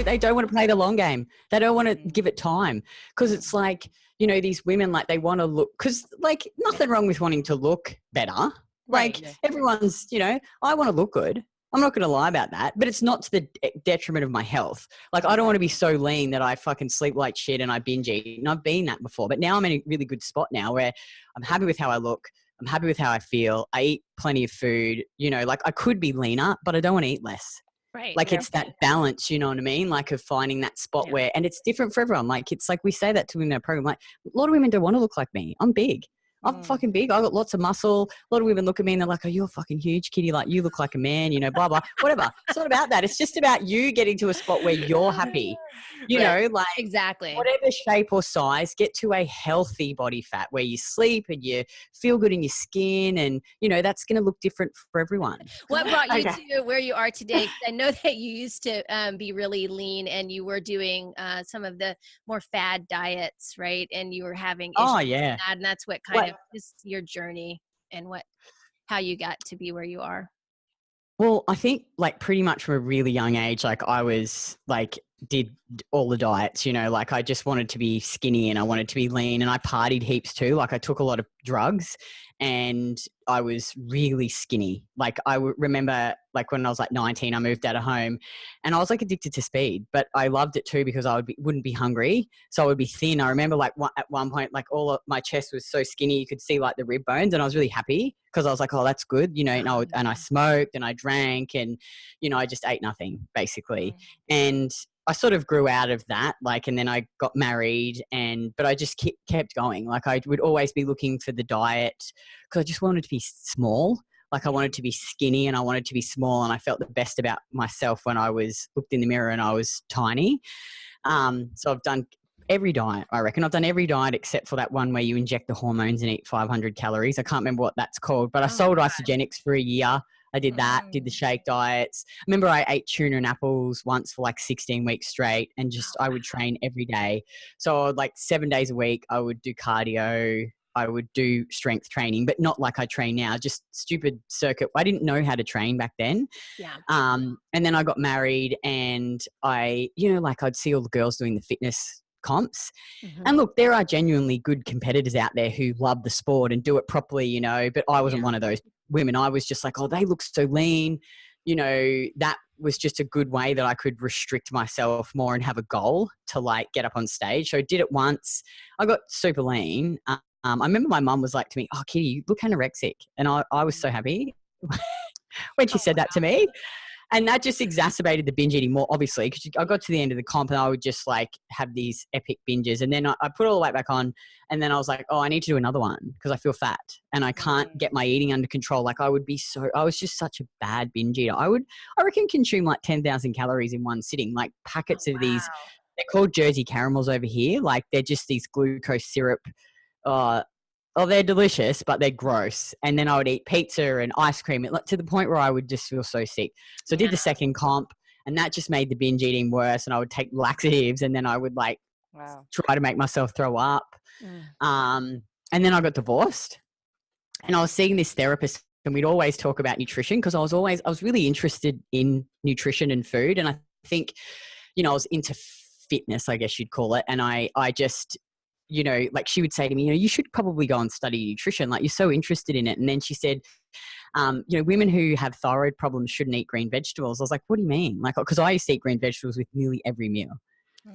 they don't want to play the long game. They don't want to give it time, because it's like, you know, these women, like, they want to look, because, like, nothing wrong with wanting to look better. Like, everyone's, you know, I want to look good. I'm not going to lie about that, but it's not to the detriment of my health. Like, I don't want to be so lean that I fucking sleep like shit and I binge eat. And I've been that before, but now I'm in a really good spot now where I'm happy with how I look. I'm happy with how I feel. I eat plenty of food, you know, like, I could be leaner, but I don't want to eat less. Right. Like, it's that balance, you know what I mean? Like, of finding that spot where, and it's different for everyone. Like, it's like, we say that to women in our program, like, a lot of women don't want to look like me. I'm big. I'm fucking big. I got lots of muscle. A lot of women look at me and they're like, oh, you're fucking huge, Kitty. Like, you look like a man, you know, blah, blah, whatever. It's not about that. It's just about you getting to a spot where you're happy, you know, like, exactly, whatever shape or size, get to a healthy body fat where you sleep and you feel good in your skin. And, you know, that's going to look different for everyone. What brought you to where you are today? 'Cause I know that you used to be really lean, and you were doing some of the more fad diets, right? And you were having issues with that, and that's what kind of is your journey and how you got to be where you are. Well, I think, like, pretty much from a really young age, like, I was like, did all the diets, you know, like, I just wanted to be skinny and I wanted to be lean, and I partied heaps too. Like, I took a lot of drugs and I was really skinny. Like, I remember, like, when I was like 19, I moved out of home and I was like addicted to speed, but I loved it too because I wouldn't be hungry. So I would be thin. I remember, like, at one point, like, all of my chest was so skinny, you could see, like, the rib bones, and I was really happy because I was like, oh, that's good. You know, and I smoked and I drank and, you know, I just ate nothing basically. And I sort of grew out of that, like, and then I got married but I just kept going. Like, I would always be looking for the diet because I just wanted to be small. Like, I wanted to be skinny and I wanted to be small, and I felt the best about myself when I looked in the mirror and I was tiny. So I've done every diet, I reckon. I've done every diet except for that one where you inject the hormones and eat 500 calories. I can't remember what that's called, but I sold Isogenics for a year. I did that, did the shake diets. I remember I ate tuna and apples once for like 16 weeks straight, and I would train every day. So I would, like, 7 days a week, I would do cardio. I would do strength training, but not like I train now, just stupid circuit. I didn't know how to train back then. Yeah. And then I got married and I'd see all the girls doing the fitness comps. And look, there are genuinely good competitors out there who love the sport and do it properly, you know, but I wasn't one of those women. I was just like, oh, they look so lean. You know, that was just a good way that I could restrict myself more and have a goal to, like, get up on stage. So I did it once. I got super lean. I remember my mum was like to me, oh, Kitty, you look anorexic. And I was so happy when she said that to me. And that just exacerbated the binge eating more, obviously, because I got to the end of the comp and I would just, like, have these epic binges. And then I put all the weight back on, and then I was like, oh, I need to do another one because I feel fat and I can't get my eating under control. Like, I was just such a bad binge eater. I reckon consume like 10,000 calories in one sitting, like packets of these. They're called Jersey caramels over here. Like, they're just these glucose syrup. They're delicious, but they're gross. And then I would eat pizza and ice cream to the point where I would just feel so sick. So I did the second comp, and that just made the binge eating worse. And I would take laxatives, and then I would, like, try to make myself throw up. And then I got divorced, and I was seeing this therapist, and we'd always talk about nutrition because I was really interested in nutrition and food. And I think, you know, I was into fitness, I guess you'd call it. And I just, you know, like, she would say to me, you know, you should probably go and study nutrition. Like, you're so interested in it. And then she said, you know, women who have thyroid problems shouldn't eat green vegetables. I was like, what do you mean? Like, because I used to eat green vegetables with nearly every meal.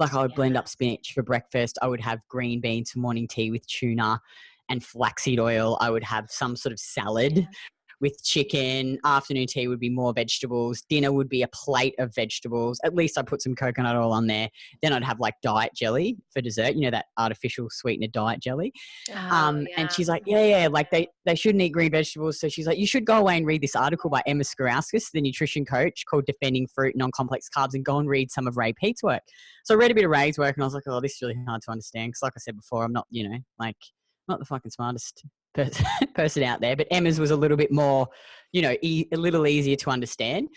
Like, I would blend up spinach for breakfast. I would have green beans for morning tea with tuna and flaxseed oil. I would have some sort of salad with chicken. Afternoon tea would be more vegetables. Dinner would be a plate of vegetables. At least I put some coconut oil on there. Then I'd have, like, diet jelly for dessert, you know, that artificial sweetener diet jelly. And she's like, like, they shouldn't eat green vegetables. So she's like, you should go away and read this article by Emma Sgourakis, the nutrition coach, called Defending Fruit, Non-Complex Carbs, and go and read some of Ray Peat's work. So I read a bit of Ray's work and I was like, oh, this is really hard to understand. Because, like I said before, I'm not, you know, like, not the fucking smartest person out there, but Emma's was a little bit more, you know, a little easier to understand.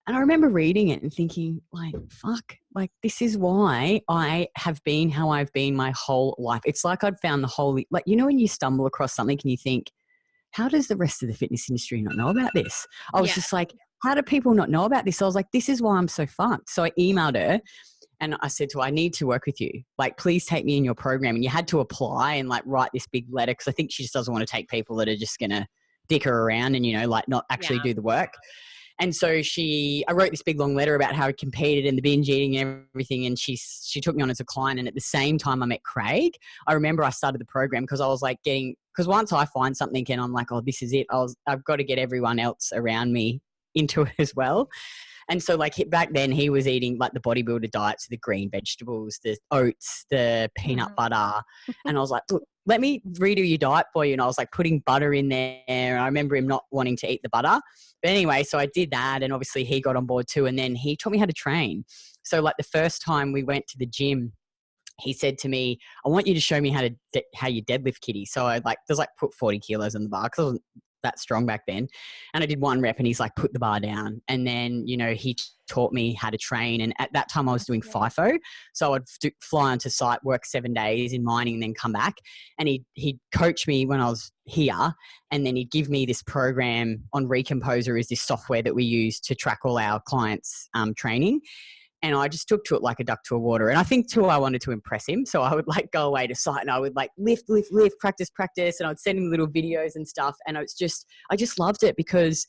And I remember reading it and thinking, like, fuck, like, this is why I have been how I've been my whole life. It's like I'd found the holy, like, you know, when you stumble across something and you think, how does the rest of the fitness industry not know about this? I was just like, how do people not know about this? So I was like, this is why I'm so fucked. So I emailed her and I said to her, I need to work with you. Like, please take me in your program. And you had to apply and like write this big letter because I think she just doesn't want to take people that are just going to dick her around and, you know, like not actually do the work. And so I wrote this big long letter about how I competed in the binge eating and everything. And she took me on as a client. And at the same time I met Craig, I remember I started the program because I was like because once I find something and I'm like, oh, this is it. I've got to get everyone else around me into it as well. And so like back then he was eating like the bodybuilder diets, the green vegetables, the oats, the peanut butter. And I was like, look, let me redo your diet for you. And I was like putting butter in there. And I remember him not wanting to eat the butter. But anyway, so I did that. And obviously he got on board too. And then he taught me how to train. So like the first time we went to the gym, he said to me, I want you to show me how you deadlift, kitty. So I put 40 kilos on the bar because I wasn't that strong back then. And I did one rep and he's like, put the bar down. And then, you know, he taught me how to train. And at that time I was doing FIFO. So I'd fly onto site, work 7 days in mining and then come back. And he'd coach me when I was here. And then he'd give me this program on Recomposer, is this software that we use to track all our clients' training. And I just took to it like a duck to a water. And I think too, I wanted to impress him. So I would like go away to site and I would like lift, practice. And I'd send him little videos and stuff. And I just loved it because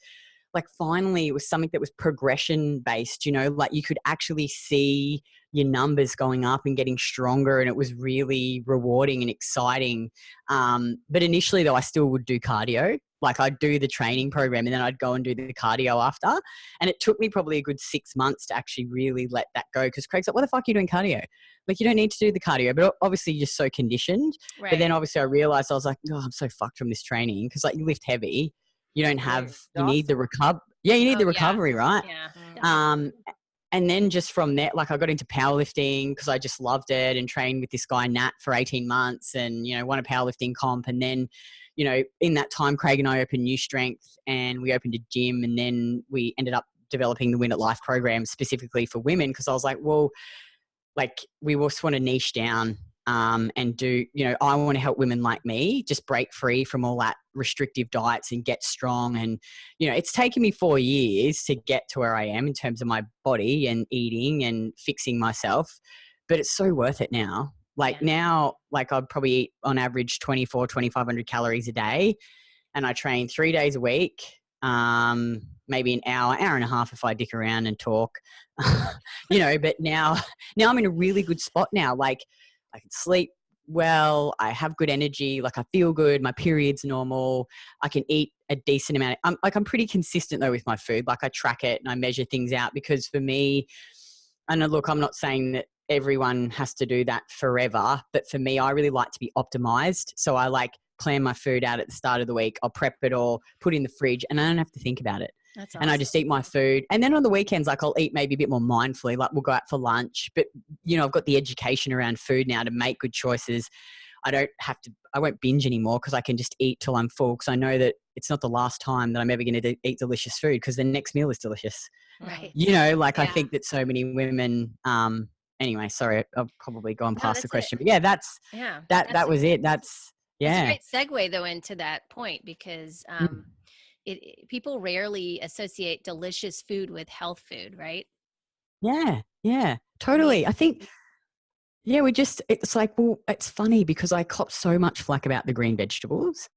like finally it was something that was progression based, you know, like you could actually see your numbers going up and getting stronger. And it was really rewarding and exciting. But initially though, I still would do cardio. Like I'd do the training program and then I'd go and do the cardio after. And it took me probably a good 6 months to actually really let that go. Because Craig's like, what the fuck are you doing cardio? Like you don't need to do the cardio, but obviously you're just so conditioned. Right. But then obviously I realized I was like, oh, I'm so fucked from this training. Because like you lift heavy, you don't have, you need the recovery. Yeah, you need the recovery, right? Yeah. And then just from that, like I got into powerlifting because I just loved it and trained with this guy, Nat, for 18 months and, you know, won a powerlifting comp. And then, you know, in that time, Craig and I opened Nustrength and we opened a gym and then we ended up developing the Win at Life program specifically for women because I was like, well, like we just want to niche down and do, you know, I want to help women like me just break free from all that restrictive diets and get strong. And, you know, it's taken me 4 years to get to where I am in terms of my body and eating and fixing myself, but it's so worth it now. Like now, like I'd probably eat on average 2,500 calories a day and I train 3 days a week, maybe an hour and a half if I dick around and talk, you know, but now I'm in a really good spot now. Like I can sleep well, I have good energy, like I feel good, my period's normal, I can eat a decent amount. I'm pretty consistent though with my food. Like I track it and I measure things out because for me, and look, I'm not saying that everyone has to do that forever, but for me, I really like to be optimized. So I like plan my food out at the start of the week. I'll prep it all, put it in the fridge and I don't have to think about it. That's awesome. And I just eat my food. And then on the weekends, like I'll eat maybe a bit more mindfully, like we'll go out for lunch, but you know, I've got the education around food now to make good choices. I won't binge anymore because I can just eat till I'm full because I know that it's not the last time that I'm ever going to eat delicious food because the next meal is delicious. Right. You know, like I think that so many women, anyway, sorry, I've probably gone past the question, but that was it. That's a great segue though into that point because, people rarely associate delicious food with health food, right? Yeah, totally. I think, it's like, well, it's funny because I copped so much flack about the green vegetables.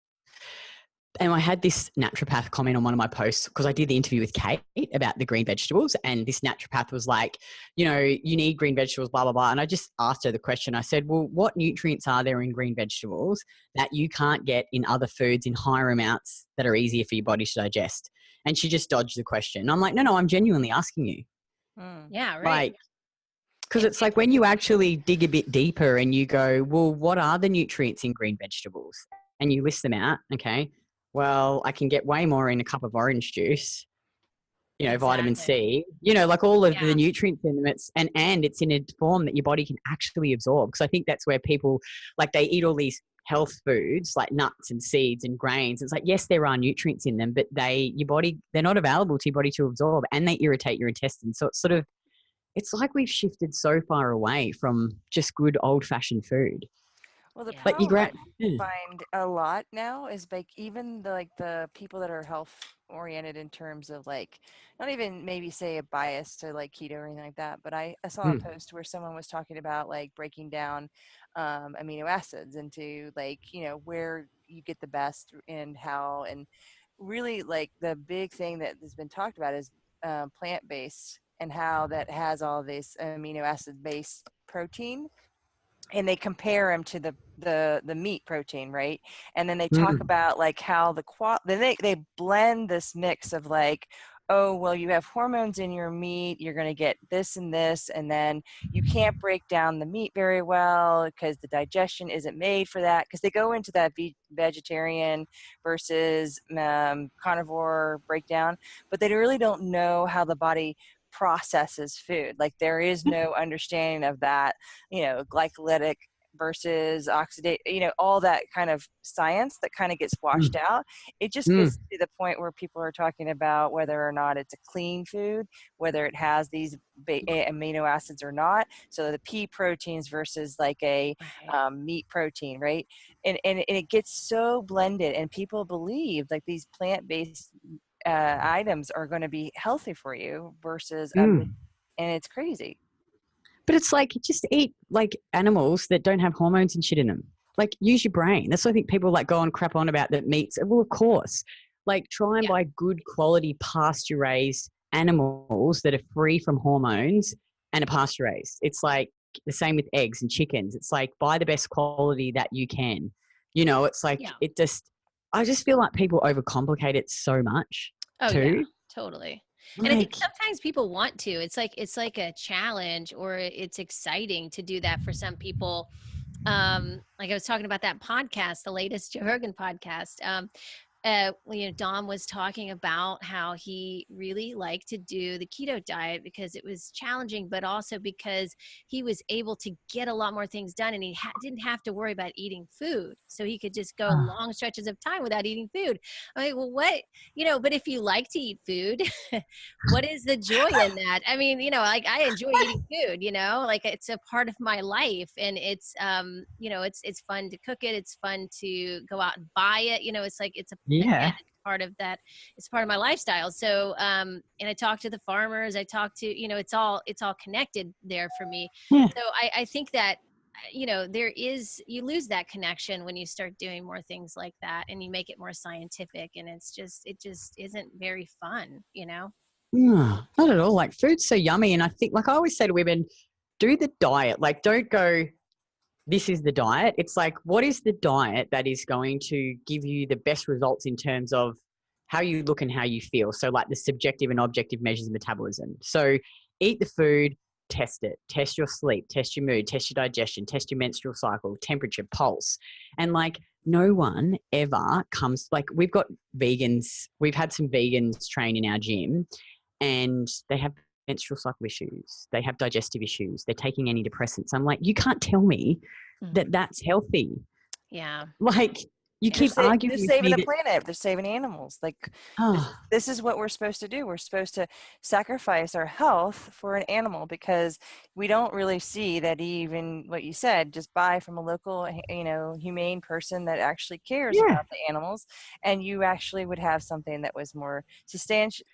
And I had this naturopath comment on one of my posts because I did the interview with Kate about the green vegetables. And this naturopath was like, you know, you need green vegetables, blah, blah, blah. And I just asked her the question. I said, well, what nutrients are there in green vegetables that you can't get in other foods in higher amounts that are easier for your body to digest? And she just dodged the question. I'm like, no, I'm genuinely asking you. Yeah, right. Like, because it's like when you actually dig a bit deeper and you go, well, what are the nutrients in green vegetables? And you list them out, okay? Well, I can get way more in a cup of orange juice, you know, vitamin C, you know, like all of the nutrients in them. And it's in a form that your body can actually absorb. Because I think that's where people, like they eat all these health foods like nuts and seeds and grains. It's like, yes, there are nutrients in them, but they're not available to your body to absorb and they irritate your intestines. So it's like we've shifted so far away from just good old fashioned food. Well, the But you problem I find a lot now is like even the people that are health oriented in terms of like not even maybe say a bias to like keto or anything like that, but I saw a post where someone was talking about like breaking down amino acids into like, you know, where you get the best and how, and really like the big thing that has been talked about is plant-based and how that has all this amino acid based protein, and they compare them to the meat protein, right? And then they talk about like how then they blend this mix of like, oh well, you have hormones in your meat, you're going to get this and this, and then you can't break down the meat very well because the digestion isn't made for that, because they go into that vegetarian versus carnivore breakdown, but they really don't know how the body processes food. Like there is no understanding of that, you know, glycolytic versus oxidate, you know, all that kind of science that kind of gets washed out. It just gets to the point where people are talking about whether or not it's a clean food, whether it has these amino acids or not. So the pea proteins versus like a meat protein, right? And it gets so blended, and people believe like these plant-based items are going to be healthy for you versus and it's crazy. But it's like, just eat like animals that don't have hormones and shit in them. Like, use your brain. That's what I think people like go and crap on about that meats. Well, of course, like try and buy good quality pasture raised animals that are free from hormones and are pasture raised. It's like the same with eggs and chickens. It's like buy the best quality that you can. You know, it's like I just feel like people overcomplicate it so much. Oh too. yeah, totally. And I think sometimes people want to. It's like a challenge, or it's exciting to do that for some people. Like I was talking about that podcast, the latest Joe Rogan podcast. You know, Dom was talking about how he really liked to do the keto diet because it was challenging, but also because he was able to get a lot more things done, and he didn't have to worry about eating food. So he could just go long stretches of time without eating food. I'm like, well, what, you know, but if you like to eat food, what is the joy in that? I mean, you know, like I enjoy eating food, you know, like it's a part of my life, and it's, you know, it's fun to cook it. It's fun to go out and buy it. You know, it's like, it's again, it's part of that. It's part of my lifestyle. So, and I talk to the farmers, I talk to, you know, it's all connected there for me. So I think that, you know, you lose that connection when you start doing more things like that, and you make it more scientific, and it just isn't very fun, you know? Not at all. Like, food's so yummy. And I think, like I always say to women, do the diet. Like, don't go, this is the diet. It's like, what is the diet that is going to give you the best results in terms of how you look and how you feel? So like the subjective and objective measures of metabolism. So eat the food, test it, test your sleep, test your mood, test your digestion, test your menstrual cycle, temperature, pulse. And like, no one ever comes, like we've got vegans, we've had some vegans train in our gym, and they have menstrual cycle issues, they have digestive issues, they're taking antidepressants. I'm like, you can't tell me that that's healthy. Yeah. Like, you keep arguing they're saving the planet, they're saving animals. Like this is what we're supposed to do. We're supposed to sacrifice our health for an animal, because we don't really see that. Even what you said, just buy from a local, you know, humane person that actually cares about the animals, and you actually would have something that was more substantial,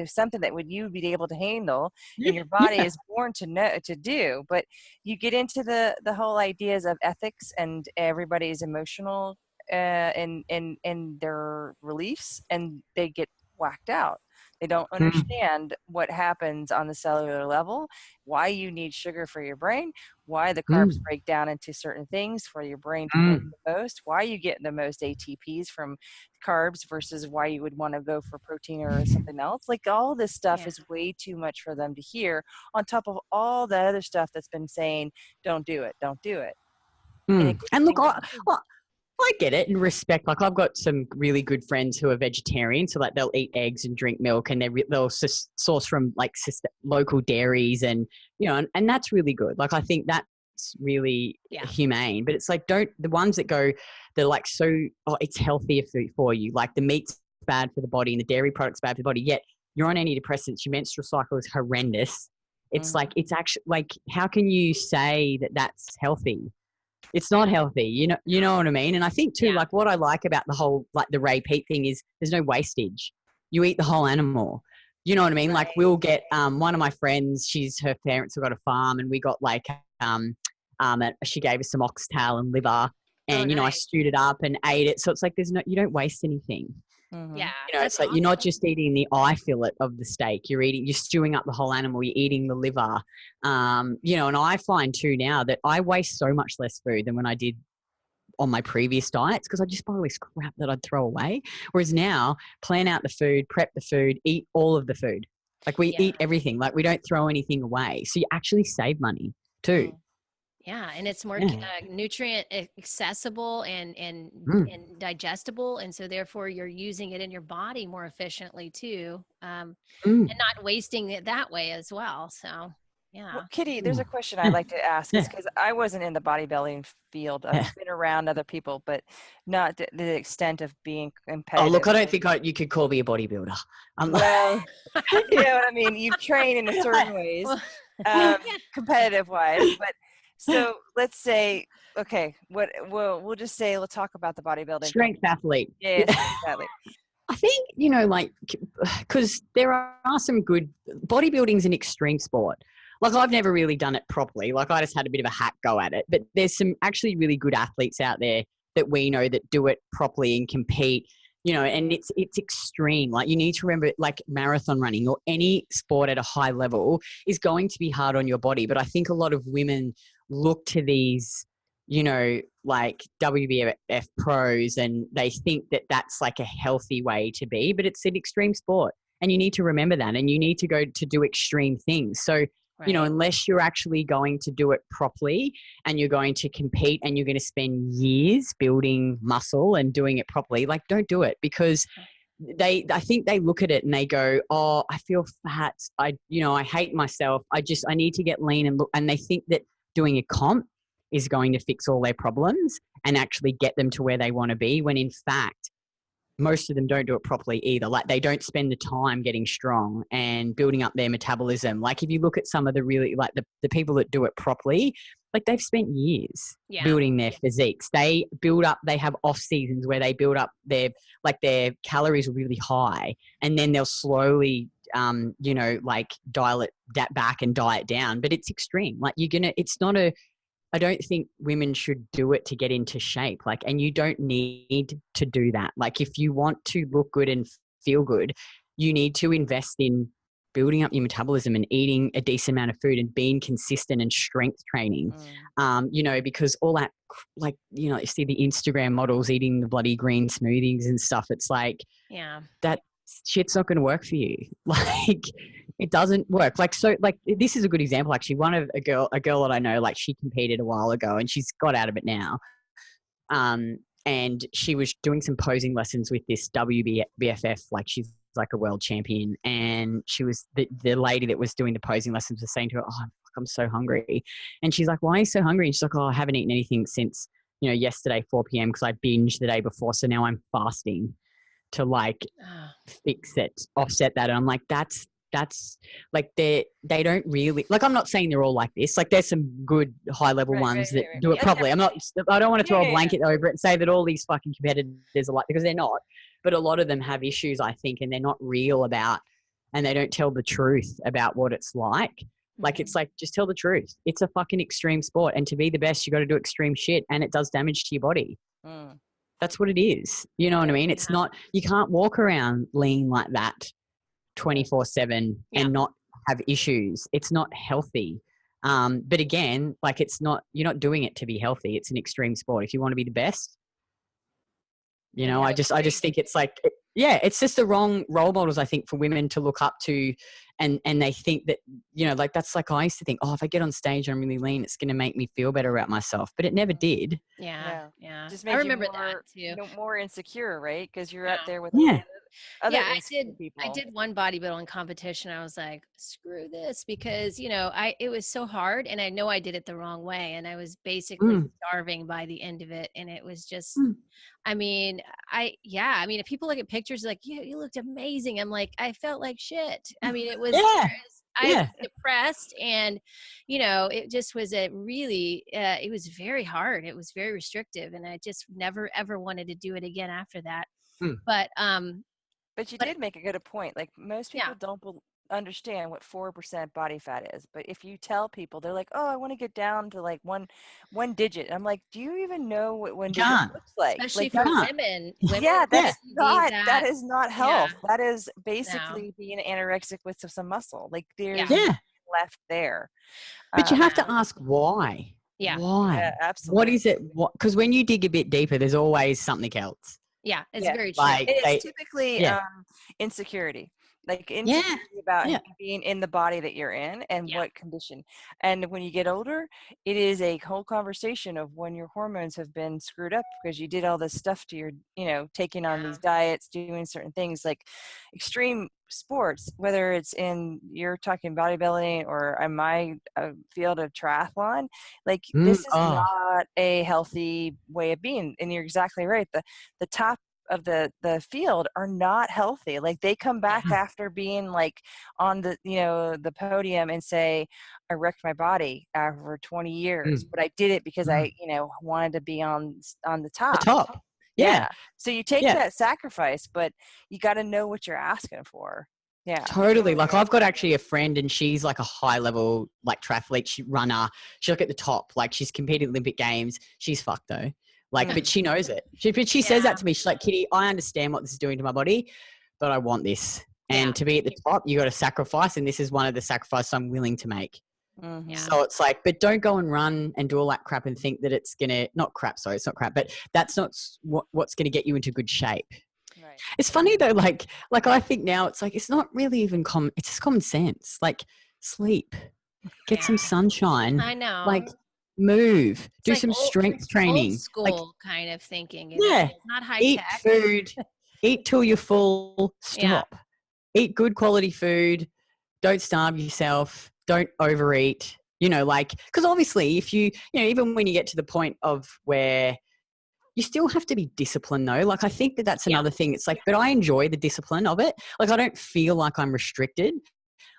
something that you would be able to handle, and your body is born to know to do. But you get into the whole ideas of ethics, and everybody's emotional in their beliefs, and they get whacked out. They don't understand what happens on the cellular level, why you need sugar for your brain, why the carbs break down into certain things for your brain to work the most, why you get the most ATPs from carbs versus why you would want to go for protein or something else. Like, all this stuff is way too much for them to hear, on top of all the other stuff that's been saying, don't do it, don't do it. And look, I get it and respect. Like, I've got some really good friends who are vegetarian, so like they'll eat eggs and drink milk, and they'll source from like local dairies, and you know, and that's really good. Like, I think that's really humane. But it's like, the ones that go, they're like, so it's healthier for you. Like, the meat's bad for the body and the dairy product's bad for the body. Yet you're on antidepressants, your menstrual cycle is horrendous. It's like, it's actually like, how can you say that that's healthy? It's not healthy. You know what I mean? And I think too, like what I like about the whole, like the Ray Peat thing is there's no wastage. You eat the whole animal. You know what I mean? Right. Like we'll get, one of my friends, her parents have got a farm, and we got like, she gave us some oxtail and liver, and, I stewed it up and ate it. So it's like, you don't waste anything. Mm-hmm. Yeah. It's like, you're not just eating the eye fillet of the steak. You're stewing up the whole animal. You're eating the liver. And I find too now that I waste so much less food than when I did on my previous diets, because I just buy all this crap that I'd throw away. Whereas now, plan out the food, prep the food, eat all of the food. Like we eat everything. Like we don't throw anything away. So you actually save money too. Yeah, and it's more nutrient accessible and digestible, and so therefore you're using it in your body more efficiently too, and not wasting it that way as well. So, yeah. Well, Kitty, there's a question I'd like to ask, because I wasn't in the bodybuilding field. I've been around other people, but not to the extent of being competitive. Oh, look, I don't think you could call me a bodybuilder. Well, you know what I mean? You train in a certain ways, competitive wise, but. So let's say, okay, we'll just say, let's talk about the bodybuilding. Strength athlete. Yeah, strength athlete. I think, like, because there are some good, bodybuilding's an extreme sport. Like I've never really done it properly. Like I just had a bit of a hack go at it, but there's some actually really good athletes out there that we know that do it properly and compete, and it's extreme. Like you need to remember, like marathon running or any sport at a high level is going to be hard on your body. But I think a lot of women look to these, like WBF pros, and they think that that's like a healthy way to be, but it's an extreme sport and you need to remember that, and you need to go to do extreme things. So, unless you're actually going to do it properly and you're going to compete and you're going to spend years building muscle and doing it properly, like don't do it, because I think they look at it and they go, oh, I feel fat. I hate myself. I need to get lean and they think that doing a comp is going to fix all their problems and actually get them to where they want to be, when in fact, most of them don't do it properly either. Like they don't spend the time getting strong and building up their metabolism. Like if you look at some of the really, like the people that do it properly, like they've spent years building their physiques. They have off seasons where they build up their calories are really high, and then they'll slowly like dial it back and diet down. But it's extreme. Like I don't think women should do it to get into shape. Like, and you don't need to do that. Like if you want to look good and feel good, you need to invest in building up your metabolism and eating a decent amount of food and being consistent and strength training. Because all that, like, you see the Instagram models eating the bloody green smoothies and stuff. It's like, that shit's not going to work for you. Like it doesn't work. Like, so like this is a good example. Actually, a girl that I know, like she competed a while ago and she's got out of it now. And she was doing some posing lessons with this WBFF, like she's like a world champion. And she was the lady that was doing the posing lessons was saying to her, oh, I'm so hungry. And she's like, why are you so hungry? And she's like, oh, I haven't eaten anything since, yesterday, 4 p.m. because I binged the day before. So now I'm fasting to like fix it, offset that. And I'm like, that's like they don't really, like, I'm not saying they're all like this. Like there's some good high level ones that do it properly. I don't want to throw a blanket over it and say that all these fucking competitors are like, because they're not, but a lot of them have issues, I think, and they're not real about, and they don't tell the truth about what it's like. Like, it's like, just tell the truth. It's a fucking extreme sport. And to be the best, you got to do extreme shit, and it does damage to your body. That's what it is. You know what I mean? It's not, you can't walk around lean like that 24/7 and not have issues. It's not healthy. But again, like you're not doing it to be healthy. It's an extreme sport. If you want to be the best, I just think it's like, it's just the wrong role models, I think, for women to look up to. And they think that, like, that's like, I used to think, oh, if I get on stage and I'm really lean, it's going to make me feel better about myself. But it never did. Yeah. Just I remember that too. More insecure, other people. I did one bodybuilding competition. I was like, screw this, because, it was so hard, and I know I did it the wrong way. And I was basically starving by the end of it. And it was just, if people look at pictures like, you looked amazing. I'm like, I felt like shit. I mean, it was, I was depressed, and, you know, it just was a really, it was very hard. It was very restrictive, and I just never, ever wanted to do it again after that. But you did make a good point. Like, most people don't understand what 4% body fat is, but if you tell people, they're like, oh, I want to get down to like one digit. I'm like, do you even know what one digit looks like? Especially like, for women. Yeah, that is not health. That is No. basically being anorexic with some muscle. Like, there's left there. But you have to ask why. Yeah. Why? Yeah, absolutely. What is it? Because when you dig a bit deeper, there's always something else. Yeah, it's very true. Like, it's typically insecurity. Like, insecurity about being in the body that you're in and what condition. And when you get older, it is a whole conversation of when your hormones have been screwed up because you did all this stuff to your, you know, taking on these diets, doing certain things like extreme sports, whether it's you're talking bodybuilding or in my field of triathlon, like this is not a healthy way of being. And you're exactly right. The top of the field are not healthy. Like, they come back after being like on the, you know, the podium and say, I wrecked my body for 20 years, but I did it because I, you know, wanted to be on the top. The top. Yeah. So you take that sacrifice, but you got to know what you're asking for. Yeah, totally. Like, I've got actually a friend, and she's like a high level, like, triathlete, runner. She's like at the top, like, she's competed at Olympic Games. She's fucked though. Like, but she knows it. She says that to me. She's like, Kitty, I understand what this is doing to my body, but I want this. And to be at the top, you got to sacrifice. And this is one of the sacrifices I'm willing to make. So it's like, but don't go and run and do all that crap and think that it's going to, not crap, sorry, it's not crap, but that's not what's going to get you into good shape. Right. It's funny though, like I think now it's like, it's not really even it's just common sense. Like, sleep, get some sunshine. I know. Like, move, do some strength training. Old school, like, kind of thinking. It's not high eat tech. Food, eat till you're full, stop. Eat good quality food, don't starve yourself, don't overeat, you know, like, because obviously if you know, even when you get to the point of where you still have to be disciplined though. Like, I think that's another thing. It's like, but I enjoy the discipline of it. Like, I don't feel like I'm restricted.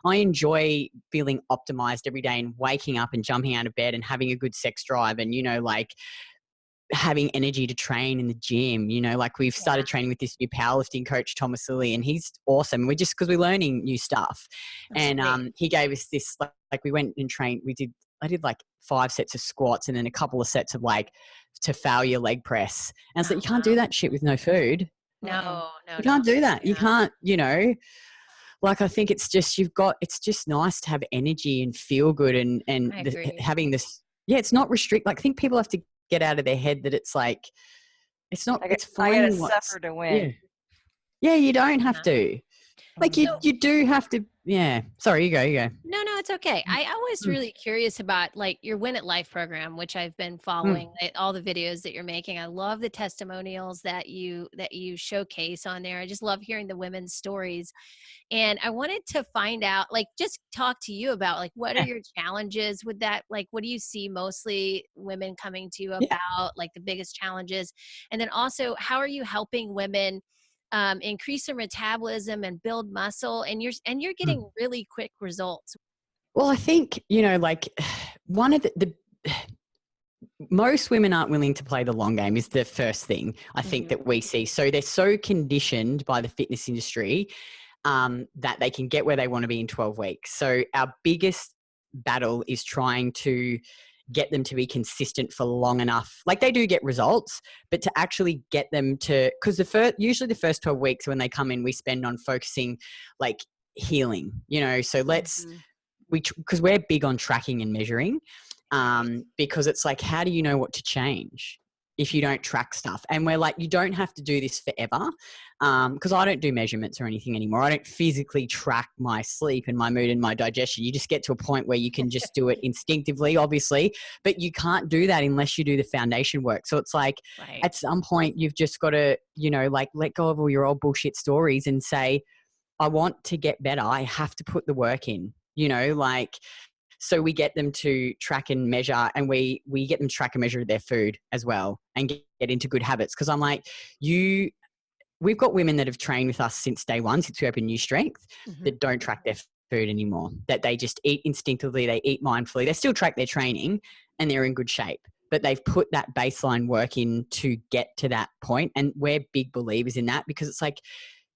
I enjoy feeling optimized every day and waking up and jumping out of bed and having a good sex drive and, you know, like having energy to train in the gym. You know, like, we've started training with this new powerlifting coach, Thomas Lilly, and he's awesome. Because we're learning new stuff. And he gave us this, like we went and trained, I did like 5 sets of squats and then a couple of sets of like to failure leg press. And it's like, you can't do that shit with no food. No, you can't do that. You can't, you know. Like, I think it's just, it's just nice to have energy and feel good and having this, it's not restrict. Like, I think people have to get out of their head that it's like, it's not, it's fine. I gotta suffer to win. Yeah, you don't have to. Like, you do have to, Sorry, you go. No, it's okay. I was really curious about, like, your Win at Life program, which I've been following all the videos that you're making. I love the testimonials that you showcase on there. I just love hearing the women's stories. And I wanted to find out, like, just talk to you about, like, what are your challenges with that? Like, what do you see mostly women coming to you about, like, the biggest challenges? And then also, how are you helping women increase their metabolism and build muscle? And you're getting really quick results. Well, I think, you know, like, one of the most women aren't willing to play the long game is the first thing I think that we see. So they're so conditioned by the fitness industry that they can get where they want to be in 12 weeks. So our biggest battle is trying to get them to be consistent for long enough. Like, they do get results, but to actually get them to, because usually the first 12 weeks when they come in, we spend on focusing, like, healing, you know. So because we're big on tracking and measuring, because it's like, how do you know what to change if you don't track stuff? And we're like, you don't have to do this forever, because I don't do measurements or anything anymore. I don't physically track my sleep and my mood and my digestion. You just get to a point where you can just do it instinctively, obviously, but you can't do that unless you do the foundation work. So it's like, at some point you've just got to, you know, like, let go of all your old bullshit stories and say, I want to get better. I have to put the work in, you know, like, so we get them to track and measure, and we get them to track and measure their food as well and get into good habits. Because I'm like, we've got women that have trained with us since day one, since we opened Nustrength, that don't track their food anymore, that they just eat instinctively, they eat mindfully, they still track their training and they're in good shape, but they've put that baseline work in to get to that point. And we're big believers in that, because it's like,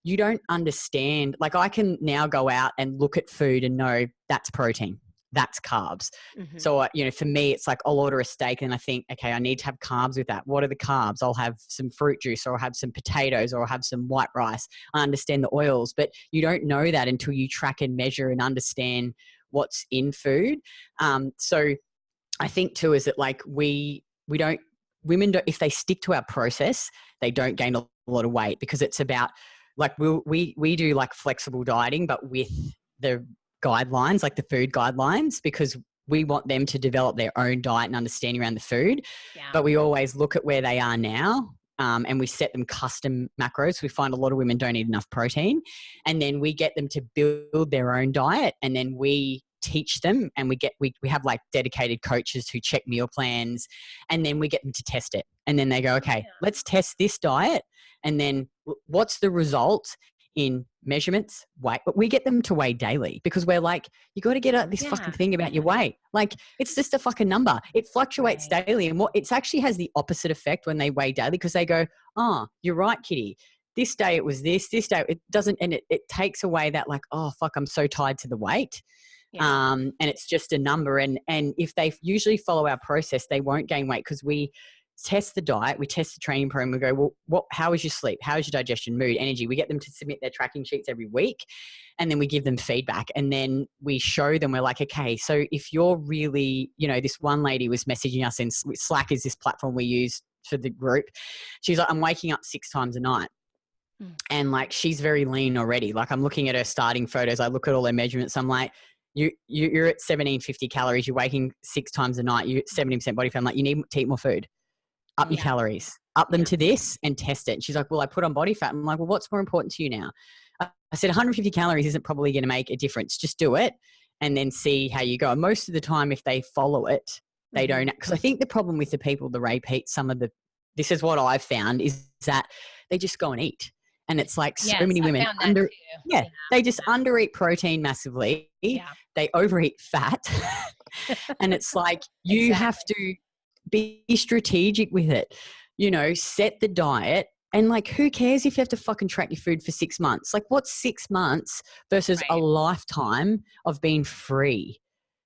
you don't understand. Like, I can now go out and look at food and know that's protein, that's carbs. Mm-hmm. So, for me, it's like I'll order a steak and I think, okay, I need to have carbs with that. What are the carbs? I'll have some fruit juice, or I'll have some potatoes, or I'll have some white rice. I understand the oils, but you don't know that until you track and measure and understand what's in food. So I think too, is that like women don't, if they stick to our process, they don't gain a lot of weight, because it's about, like, we do like flexible dieting, but with the guidelines, like the food guidelines, because we want them to develop their own diet and understanding around the food. Yeah. But we always look at where they are now, and we set them custom macros. We find a lot of women don't eat enough protein, and then we get them to build their own diet, and then we teach them, and we have like dedicated coaches who check meal plans, and then we get them to test it. And then they go, okay, let's test this diet. And then what's the result in measurements, weight? But we get them to weigh daily, because we're like, you got to get out this fucking thing about your weight. Like, it's just a fucking number. It fluctuates daily. And it actually has the opposite effect when they weigh daily, because they go, oh, you're right, Kitty. This day it was this day it doesn't. And it takes away that, like, oh, fuck, I'm so tied to the weight. Yeah. And it's just a number. And if they usually follow our process, they won't gain weight, because we test the diet, we test the training program, we go, well, how is your sleep? How is your digestion, mood, energy? We get them to submit their tracking sheets every week, and then we give them feedback, and then we show them, we're like, okay, so if you're really, this one lady was messaging us in Slack, is this platform we use for the group. She's like, I'm waking up 6 times a night. And like, she's very lean already. Like, I'm looking at her starting photos. I look at all her measurements. I'm like, you're at 1750 calories. You're waking 6 times a night. You're at 70% body fat. I'm like, you need to eat more food. Up your calories, up them to this, and test it. And she's like, well, I put on body fat. I'm like, well, what's more important to you now? I said 150 calories isn't probably going to make a difference. Just do it and then see how you go. And most of the time, if they follow it, they don't. Because I think the problem with the people, the Ray Peat, this is what I've found, is that they just go and eat. And it's like so many women they just undereat protein massively. Yeah. They overeat fat. And it's like, you have to be strategic with it, set the diet. And like, who cares if you have to fucking track your food for 6 months? Like, what's 6 months versus a lifetime of being free?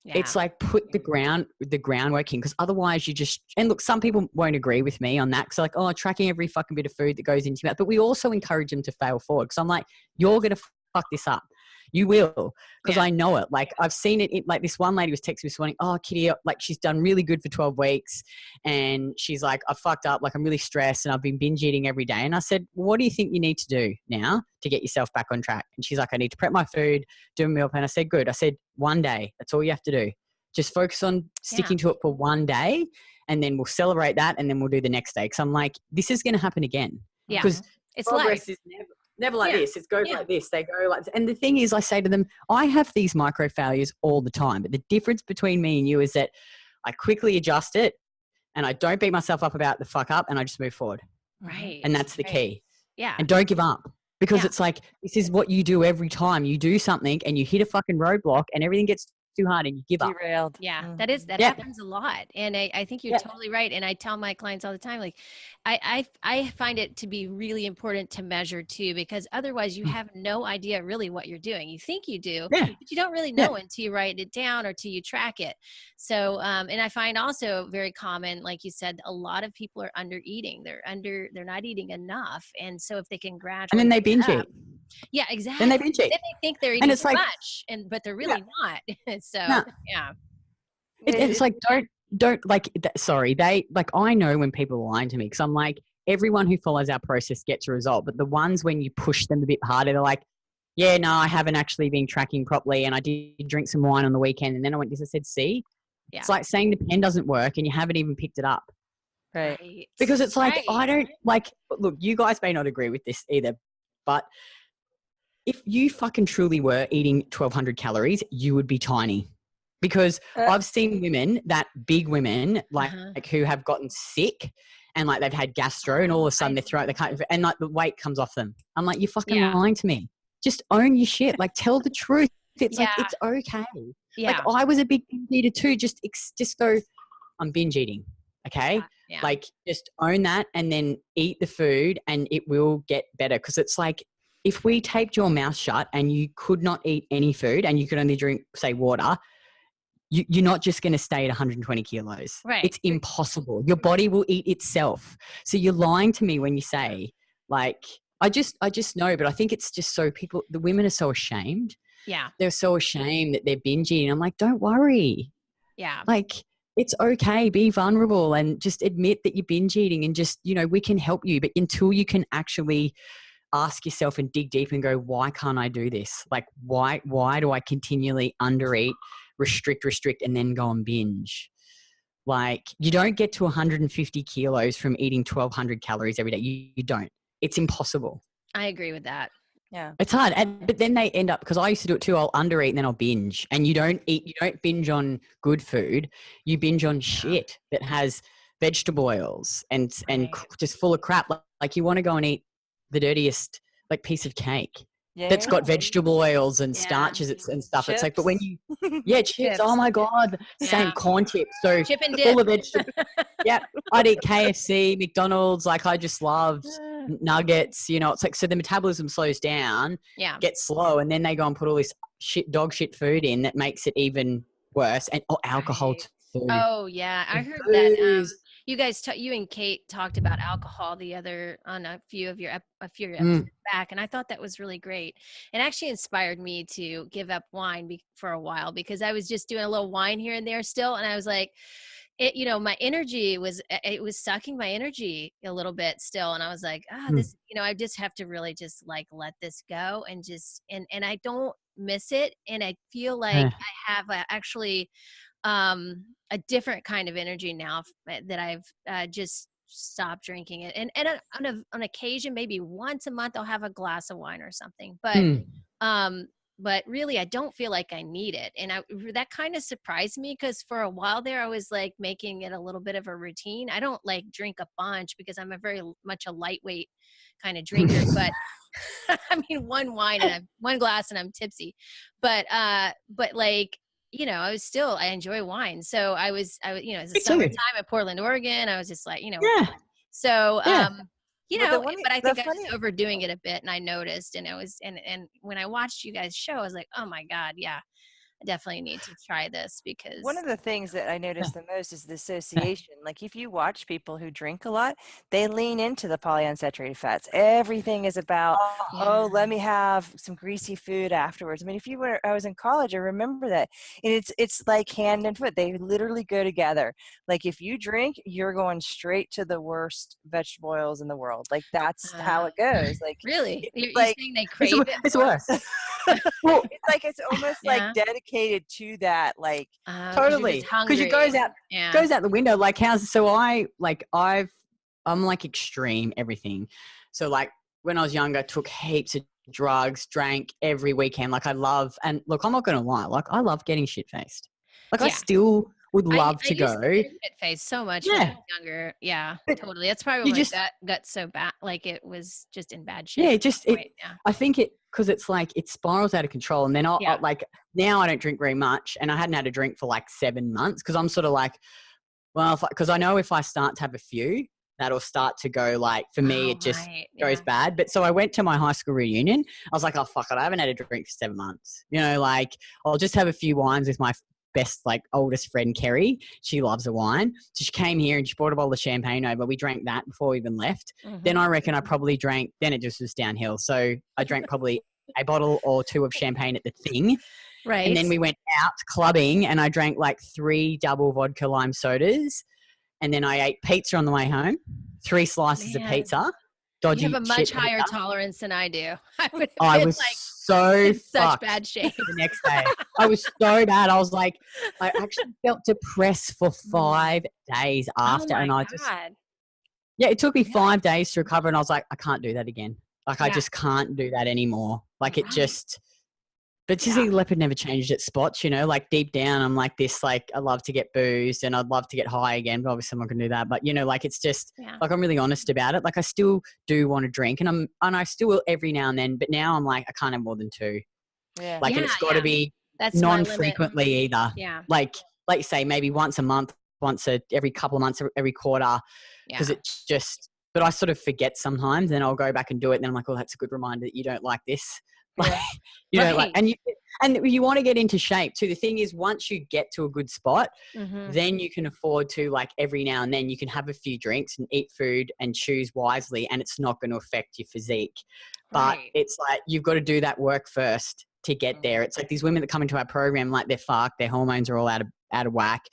Yeah. It's like, put the groundwork in, because otherwise you just, and look, some people won't agree with me on that, because like, oh, tracking every fucking bit of food that goes into your mouth. But we also encourage them to fail forward, because I'm like, you're going to fuck this up. You will, because I know it. Like, I've seen it. Like, this one lady was texting me this morning, oh, Kitty, like, she's done really good for 12 weeks. And she's like, I fucked up. Like, I'm really stressed and I've been binge eating every day. And I said, well, what do you think you need to do now to get yourself back on track? And she's like, I need to prep my food, do a meal plan. I said, good. I said, one day. That's all you have to do. Just focus on sticking to it for one day, and then we'll celebrate that, and then we'll do the next day. Because I'm like, this is going to happen again. Yeah. Because progress is never like this. It goes like this. They go like this. And the thing is, I say to them, I have these micro failures all the time. But the difference between me and you is that I quickly adjust it, and I don't beat myself up about the fuck up, and I just move forward. Right. And that's the key. Yeah. And don't give up, because it's like, this is what you do every time. You do something and you hit a fucking roadblock and everything gets too hard and you give up. Derailed. Yeah, that happens a lot. And I think you're totally right. And I tell my clients all the time, like, I find it to be really important to measure too, because otherwise you have no idea really what you're doing. You think you do, but you don't really know until you write it down or till you track it. So, and I find also very common, like you said, a lot of people are under eating. They're not eating enough. And so if they can gradually, and then they binge eat. Yeah, exactly. Then they binge eat. Then they think they're eating too much, but they're really not. So it's like, don't like, sorry, they like, I know when people are lying to me, because I'm like, everyone who follows our process gets a result, but the ones when you push them a bit harder, they're like, yeah, no, I haven't actually been tracking properly, and I did drink some wine on the weekend, and then I went this. I said, see, it's like saying the pen doesn't work and you haven't even picked it up. Right. Because it's like, I don't like, look, you guys may not agree with this either, but if you fucking truly were eating 1,200 calories, you would be tiny. Because I've seen women, big women, like who have gotten sick, and like they've had gastro, and all of a sudden their throat, they can't, and like the weight comes off them. I'm like, you're fucking lying to me. Just own your shit. Like, tell the truth. It's like, it's okay. Yeah. Like I was a big binge eater too. Just go, I'm binge eating. Okay. Yeah. Like just own that and then eat the food and it will get better. Cause it's like, if we taped your mouth shut and you could not eat any food and you could only drink, say, water, you're not just going to stay at 120 kilos. Right. It's impossible. Your body will eat itself. So you're lying to me when you say, like, I just know, but I think it's just so the women are so ashamed. Yeah. They're so ashamed that they're binging. I'm like, don't worry. Yeah. Like, it's okay. Be vulnerable and just admit that you're binge eating and just, we can help you. But until you can actually ask yourself and dig deep and go, why can't I do this? Like, why do I continually undereat, restrict, and then go and binge? Like, you don't get to 150 kilos from eating 1,200 calories every day. You don't. It's impossible. I agree with that. Yeah. It's hard. But then they end up, because I used to do it too, I'll undereat and then I'll binge. And you don't binge on good food. You binge on shit that has vegetable oils and just full of crap. Like you want to go and eat the dirtiest like piece of cake that's got vegetable oils and starches and stuff. Chips. It's like, but when you, chips. Oh my God, same corn chips. So chip and dip. Full of vegetables. I'd eat KFC, McDonald's. Like I just loved nuggets. It's like, so the metabolism slows down, gets slow, and then they go and put all this dog shit food in that makes it even worse. And alcohol too. Oh yeah, I heard that. You guys, you and Kate talked about alcohol on a few of your episodes back, and I thought that was really great. It actually inspired me to give up wine for a while because I was just doing a little wine here and there still, and I was like, my energy was sucking my energy a little bit still, and I was like, this, I just have to really just like let this go and just and I don't miss it, and I feel like I have actually a different kind of energy now that I've just stopped drinking it. And on occasion, maybe once a month, I'll have a glass of wine or something. But really, I don't feel like I need it. And that kind of surprised me because for a while there, I was like making it a little bit of a routine. I don't like drink a bunch because I'm very much a lightweight kind of drinker. But I mean, one glass and I'm tipsy. But like, I enjoy wine. So it's the summertime at Portland, Oregon. I was just like, so, but I think I was overdoing it a bit and I noticed, and and when I watched you guys show, I was like, oh my God, yeah, I definitely need to try this because one of the things that I noticed the most is the association. Like if you watch people who drink a lot, they lean into the polyunsaturated fats. Everything is about, let me have some greasy food afterwards. I mean, I was in college, I remember that. And it's like hand and foot. They literally go together. Like if you drink, you're going straight to the worst vegetable oils in the world. Like that's how it goes. Like really? You're saying they crave it? It's worse. Well, it's like it's almost like dedicated to that, like totally, because it goes out the window. Like I'm like extreme everything. So like when I was younger, took heaps of drugs, drank every weekend. Like and look, I'm not gonna lie, like I love getting shit faced. Like I still would love to go. Shit faced so much when I was younger. Yeah, totally. That's probably why my gut so bad. Like it was just in bad shape. I think because it's like it spirals out of control, and then I like now I don't drink very much, and I hadn't had a drink for like 7 months because I'm sort of like, well, because I know if I start to have a few, that'll start to go like for me it just goes bad. But so I went to my high school reunion. I was like, oh fuck it, I haven't had a drink for 7 months. Like I'll just have a few wines with my best like oldest friend Kerry. She loves a wine, so she came here and she brought a bottle of champagne over. We drank that before we even left. Then I reckon I probably drank, then it just was downhill. So I drank probably a bottle or two of champagne at the thing, right? And then we went out clubbing and I drank like 3 double vodka lime sodas, and then I ate pizza on the way home, 3 slices of pizza. Dodgy, you have a much higher tolerance than I do. I was like so such bad shape the next day. I was so bad. I was like, I actually felt depressed for 5 days after, and I just it took me 5 days to recover, and I was like, I can't do that again. Like I just can't do that anymore. Like it just. But to see Leopard never changed its spots, like deep down, I'm like this, like I love to get boozed and I'd love to get high again, but obviously I'm not going to do that. But, like it's just like I'm really honest about it. Like I still do want to drink and I still will every now and then, but now I'm like I can't have more than 2. Yeah. Like, and it's got to be that's my limit. non-frequently either. Yeah. Like you say, maybe once a month, every couple of months, every quarter, because it's just, but I sort of forget sometimes, and I'll go back and do it. And then I'm like, oh, that's a good reminder that you don't like this. Like, you know, like, and you want to get into shape too. The thing is, once you get to a good spot, then you can afford to, like, every now and then you can have a few drinks and eat food and choose wisely, and it's not going to affect your physique. But it's like, you've got to do that work first to get there. It's like these women that come into our program, like, they're fucked, their hormones are all out of whack.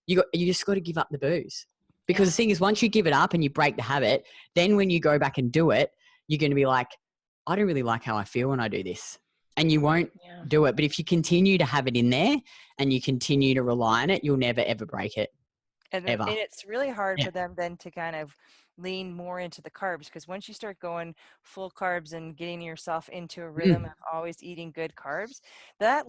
You just got to give up the booze, because the thing is, once you give it up and you break the habit, then when you go back and do it, you're going to be like, I don't really like how I feel when I do this. And you won't do it. But if you continue to have it in there and you continue to rely on it, you'll never, ever break it. And it's really hard for them then to kind of lean more into the carbs, because once you start going full carbs and getting yourself into a rhythm of always eating good carbs, that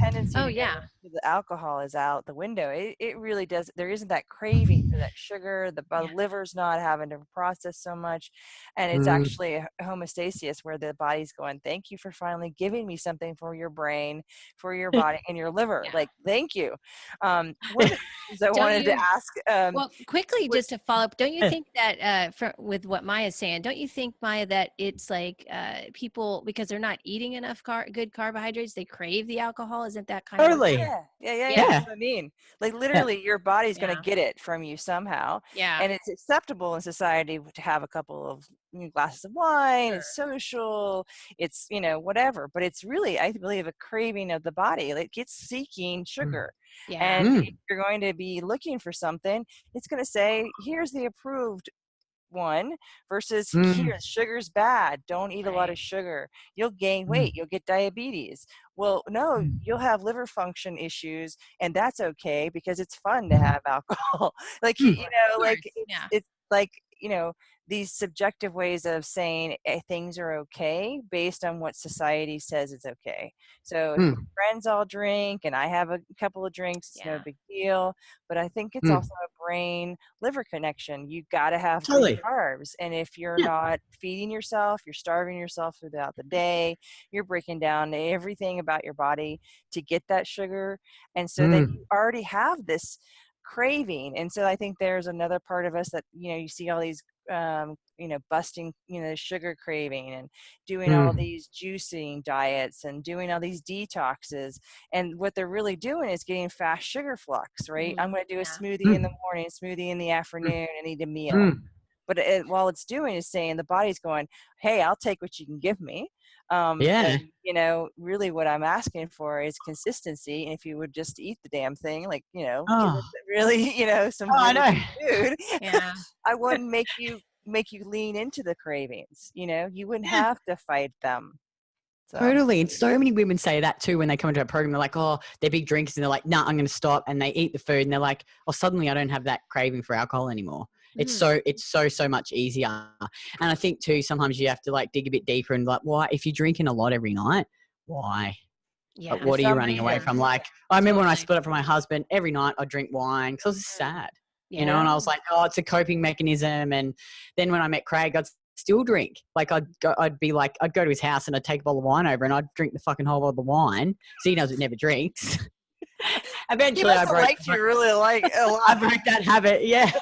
tendency to go to the alcohol is out the window. It really does. There isn't that craving for that sugar. The liver's not having to process so much, and it's actually a homeostasis where the body's going, thank you for finally giving me something for your brain, for your body, and your liver. Like, thank you. One of the things I wanted to ask. Well, quickly, just to follow up, don't you think that with what Maya's saying, don't you think, Maya, that it's like people, because they're not eating enough good carbohydrates, they crave the alcohol? Isn't that kind of yeah. That's what I mean. Like, literally, your body's going to get it from you somehow. Yeah. And it's acceptable in society to have a couple of glasses of wine. It's social. It's, whatever. But it's really, I believe, a craving of the body. Like, it's seeking sugar. And if you're going to be looking for something, it's going to say, here's the approved one, versus here, sugar's bad, don't eat a lot of sugar, you'll gain weight, you'll get diabetes. Well, no, you'll have liver function issues, and that's okay, because it's fun to have alcohol. Like, it's like, these subjective ways of saying things are okay based on what society says is okay. So if your friends all drink and I have a couple of drinks, it's no big deal. But I think it's also a brain liver connection. You got to have good carbs. And if you're not feeding yourself, you're starving yourself throughout the day, you're breaking down everything about your body to get that sugar. And so then you already have this craving. And so I think there's another part of us that, you see all these busting, sugar craving, and doing all these juicing diets and doing all these detoxes. And what they're really doing is getting fast sugar flux, right? I'm going to do a smoothie in the morning, smoothie in the afternoon, and eat a meal. But while it's doing is saying, the body's going, hey, I'll take what you can give me. And, really what I'm asking for is consistency. And if you would just eat the damn thing, like, give it really, some food, I wouldn't make you lean into the cravings. You wouldn't have to fight them. So. Totally. And so many women say that too when they come into our program. They're like, oh, they're big drinkers, and they're like, nah, I'm going to stop. And they eat the food, and they're like, oh, suddenly I don't have that craving for alcohol anymore. It's so much easier. And I think too, sometimes you have to, like, dig a bit deeper and, like, why, if you're drinking a lot every night, why? Yeah. Like, what are you running away from? Like, I remember when I split up from my husband, every night I'd drink wine because I was sad, and I was like, oh, it's a coping mechanism. And then when I met Craig, I'd still drink. Like, I'd go to his house and I'd take a bottle of wine over and I'd drink the fucking whole bottle of wine. So he knows it never drinks. Eventually, I broke that habit. Yeah.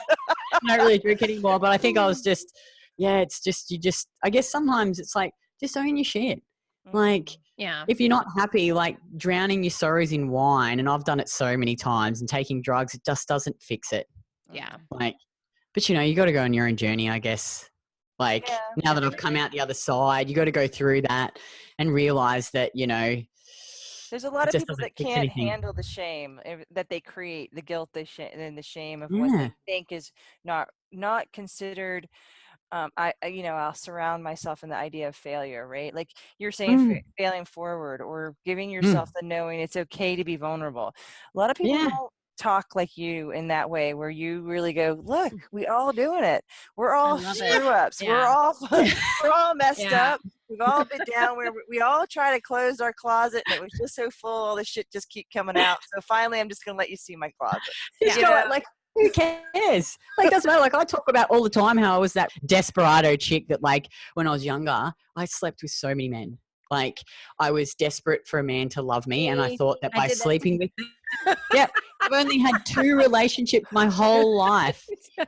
I don't really drink anymore, but I think I was just, it's just, I guess sometimes it's like, just own your shit. Like, if you're not happy, like, drowning your sorrows in wine, and I've done it so many times, and taking drugs, it just doesn't fix it. Yeah. Like, but you got to go on your own journey, I guess. Like, now that I've come out the other side, you got to go through that and realize that, there's a lot of people that can't handle the shame that they create, the guilt, and the shame of what they think is not considered. I'll surround myself in the idea of failure, right? Like you're saying, failing forward, or giving yourself the knowing it's okay to be vulnerable. A lot of people don't talk like you in that way, where you really go, look, we all doing it. We're all screw ups. We're all messed up. We've all been down where we all try to close our closet, and it was just so full, all the shit just keep coming out. So finally, I'm just going to let you see my closet. Like, who cares? Like, doesn't matter. Like, I talk about all the time how I was that desperado chick that, like, when I was younger, I slept with so many men. Like I was desperate for a man to love me. And I thought that by sleeping with him, yep, I've only had 2 relationships my whole life.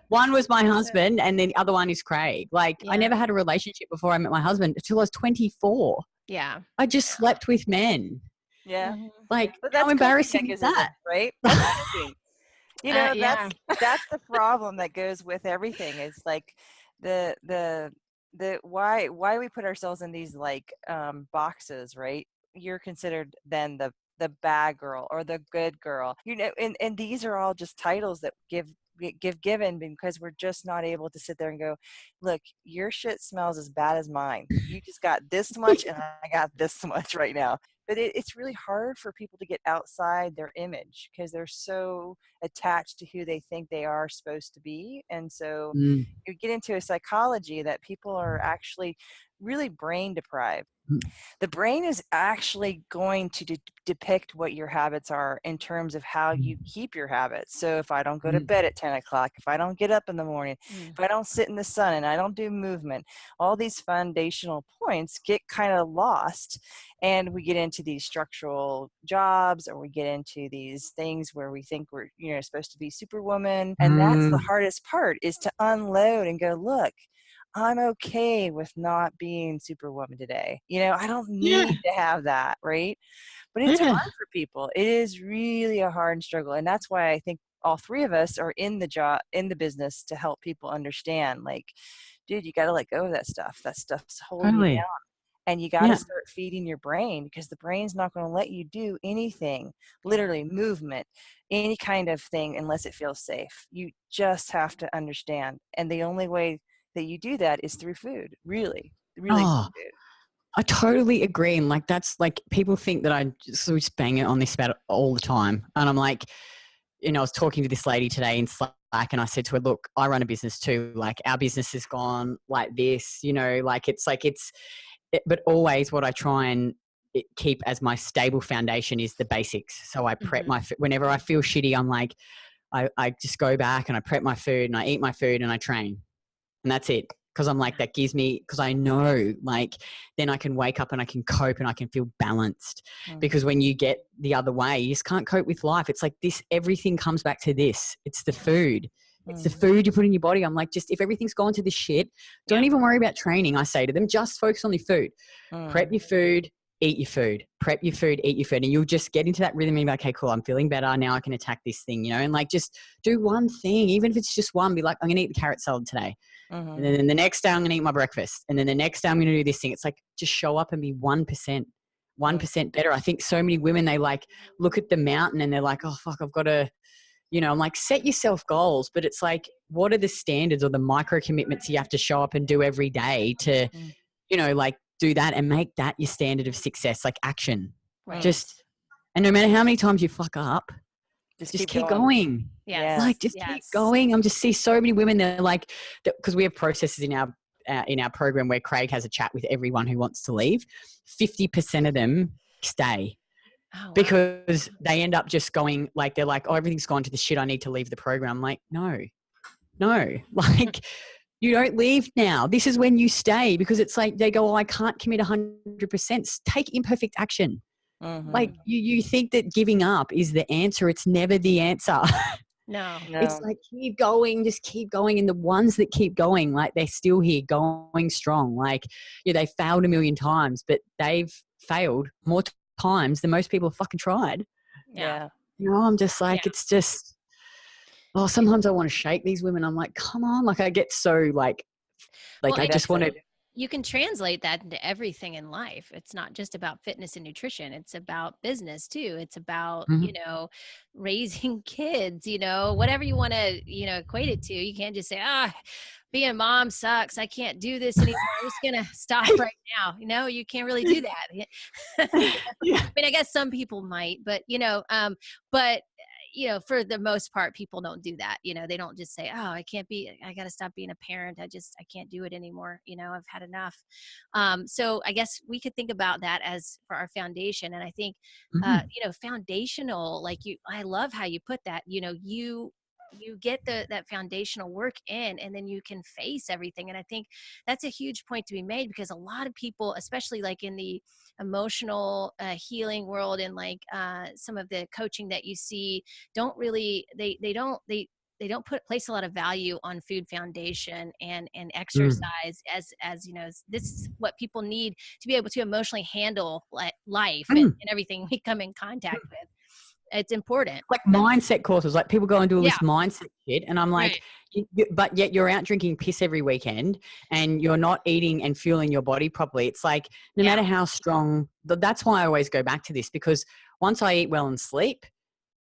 One was my husband and then the other one is Craig. Like I never had a relationship before I met my husband until I was 24. Yeah. I just slept with men. Yeah. Like how embarrassing is that? Right? You know, that's the problem that goes with everything. It's like the why we put ourselves in these like boxes, right? You're considered then the bad girl or the good girl. You know, and these are all just titles that given because we're just not able to sit there and go, look, your shit smells as bad as mine. You just got this much and I got this much right now. But it's really hard for people to get outside their image because they're so attached to who they think they are supposed to be. And so you get into a psychology that people are actually really brain deprived. The brain is actually going to depict what your habits are in terms of how you keep your habits. So if I don't go to bed at 10 o'clock, if I don't get up in the morning, if I don't sit in the sun and I don't do movement, all these foundational points get kind of lost. And we get into these structural jobs or we get into these things where we think we're, you know, supposed to be superwoman. And that's the hardest part, is to unload and go, look, I'm okay with not being superwoman today. You know, I don't need to have that, right? But it's hard for people. It is really a hard struggle. And that's why I think all 3 of us are in the business to help people understand, like, dude, you got to let go of that stuff. That stuff's holding you down. And you got to start feeding your brain, because the brain's not going to let you do anything, literally movement, any kind of thing, unless it feels safe. You just have to understand. And the only way that you do that is through food, really through food. I totally agree. And like, that's like, people think that I just bang it on this about it all the time. And I'm like, you know, I was talking to this lady today in Slack and I said to her, look, I run a business too. Like our business has gone like this, you know, but always what I try and keep as my stable foundation is the basics. So I prep whenever I feel shitty, I'm like, I just go back and I prep my food and I eat my food and I train. And that's it. Because I'm like, that gives me, because I know, like, then I can wake up and I can cope and I can feel balanced. Because when you get the other way, you just can't cope with life. It's like this, everything comes back to this. It's the food. It's the food you put in your body. I'm like, just if everything's gone to this shit, don't even worry about training. I say to them, just focus on your food. Prep your food, eat your food. Prep your food, eat your food. And you'll just get into that rhythm and be like, okay, cool, I'm feeling better. Now I can attack this thing, you know, and like, just do one thing. Even if it's just one, be like, I'm going to eat the carrot salad today. And then the next day I'm going to eat my breakfast. And then the next day I'm going to do this thing. It's like, just show up and be 1% better. I think so many women, they like look at the mountain and they're like, oh fuck, I've got to, you know, I'm like, set yourself goals, but it's like, what are the standards or the micro commitments you have to show up and do every day to, you know, like do that and make that your standard of success, like action. Right. Just, and no matter how many times you fuck up, just keep going. Yes. Like, just keep going. I'm just see so many women that are like, because we have processes in our program where Craig has a chat with everyone who wants to leave. 50% of them stay. Oh, wow. Because they end up just going, like, they're like, oh, everything's gone to the shit, I need to leave the program. I'm like, no, like, you don't leave now. This is when you stay, because it's like, they go, oh, I can't commit 100%. Take imperfect action. Like you think that giving up is the answer. It's never the answer. No. It's like, keep going, just keep going. And the ones that keep going, like, they're still here going strong. Like, yeah, they failed a million times, but they've failed more times than most people have fucking tried. Yeah. You know, I'm just like, it's just, oh, sometimes I want to shake these women. I'm like, come on. Like, I get so like well, I just want to. You can translate that into everything in life. It's not just about fitness and nutrition. It's about business too. It's about, you know, raising kids, you know, whatever you want to, you know, equate it to. You can't just say, being a mom sucks. I can't do this anymore. I'm just going to stop right now. You know, you can't really do that. I mean, I guess some people might, but, you know, you know, for the most part, people don't do that. You know, they don't just say, oh, I got to stop being a parent. I can't do it anymore. You know, I've had enough. So I guess we could think about that as for our foundation. And I think, you know, foundational, like I love how you put that, you know, you you get that foundational work in, and then you can face everything. And I think that's a huge point to be made, because a lot of people, especially like in the emotional healing world, and like some of the coaching that you see, don't really, they don't place a lot of value on food foundation and exercise as you know, this is what people need to be able to emotionally handle life and everything we come in contact with. It's important. Like mindset courses, like people go and do all this mindset shit, and I'm like, but yet you're out drinking piss every weekend and you're not eating and fueling your body properly. It's like, no matter how strong, that's why I always go back to this, because once I eat well and sleep,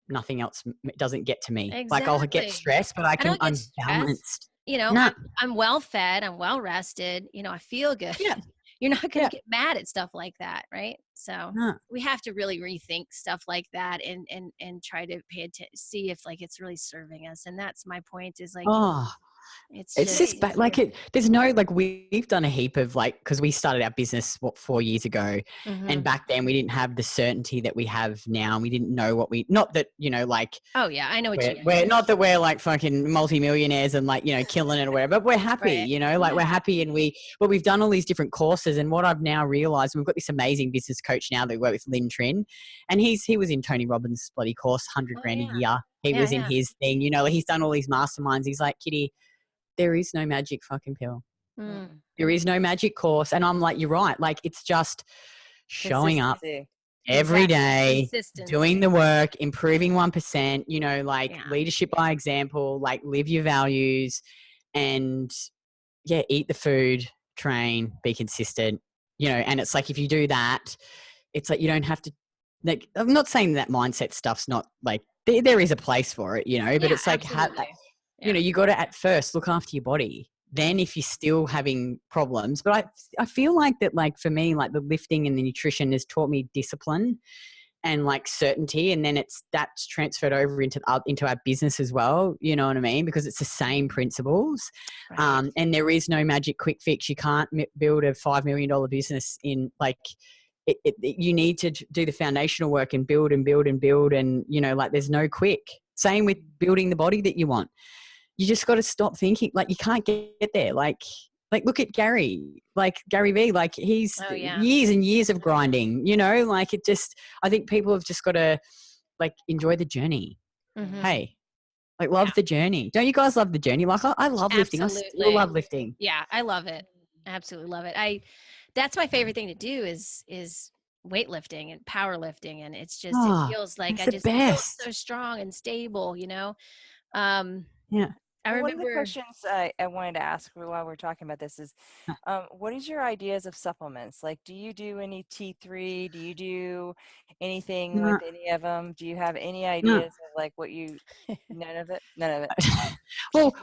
nothing else doesn't get to me. Exactly. Like I'll get stressed, but I'm balanced. You know, I'm well fed, I'm well rested, you know, I feel good. Yeah. You're not going to get mad at stuff like that, right? So we have to really rethink stuff like that, and try to pay attention, see if like it's really serving us. And that's my point, is like, it's just like there's no, like we've done a heap of like, because we started our business 4 years ago, and back then we didn't have the certainty that we have now. We didn't know what not that, you know, like, oh yeah, I know what you mean. We're not that we're like fucking multimillionaires and like, you know, killing it or whatever, but we're happy, you know, like we're happy, and but we've done all these different courses. And what I've now realized, we've got this amazing business coach now that we work with, Lynn Trin, and he was in Tony Robbins' bloody course, 100 grand a year. He was in his thing, you know, he's done all these masterminds. He's like, Kitty, there is no magic fucking pill. There is no magic course. And I'm like, you're right. Like, it's just showing up every day, doing the work, improving 1%, you know, like leadership by example, like live your values, and eat the food, train, be consistent, you know. And it's like, if you do that, it's like, you don't have to, like, I'm not saying that mindset stuff's not like, there is a place for it, you know, but it's like, you know, you got to at first look after your body. Then if you're still having problems, but I feel like that, like for me, like the lifting and the nutrition has taught me discipline and like certainty. And then that's transferred over into our business as well. You know what I mean? Because it's the same principles. And there is no magic quick fix. You can't build a $5 million business in like, you need to do the foundational work and build and build and build. And, you know, like there's no quick. Same with building the body that you want. You just got to stop thinking like you can't get there. Like look at Gary V, like he's years and years of grinding, you know, like it just, I think people have just got to like enjoy the journey. Hey, like love the journey. Don't you guys love the journey? Like I love lifting. I still love lifting. Yeah. I love it. Absolutely love it. That's my favorite thing to do is weightlifting and powerlifting. And it's just, it feels like I just feel so strong and stable, you know? I remember. One of the questions I wanted to ask while we're talking about this is, what is your ideas of supplements? Like, do you do any T3? Do you do anything with any of them? Do you have any ideas of like what you, none of it? Well,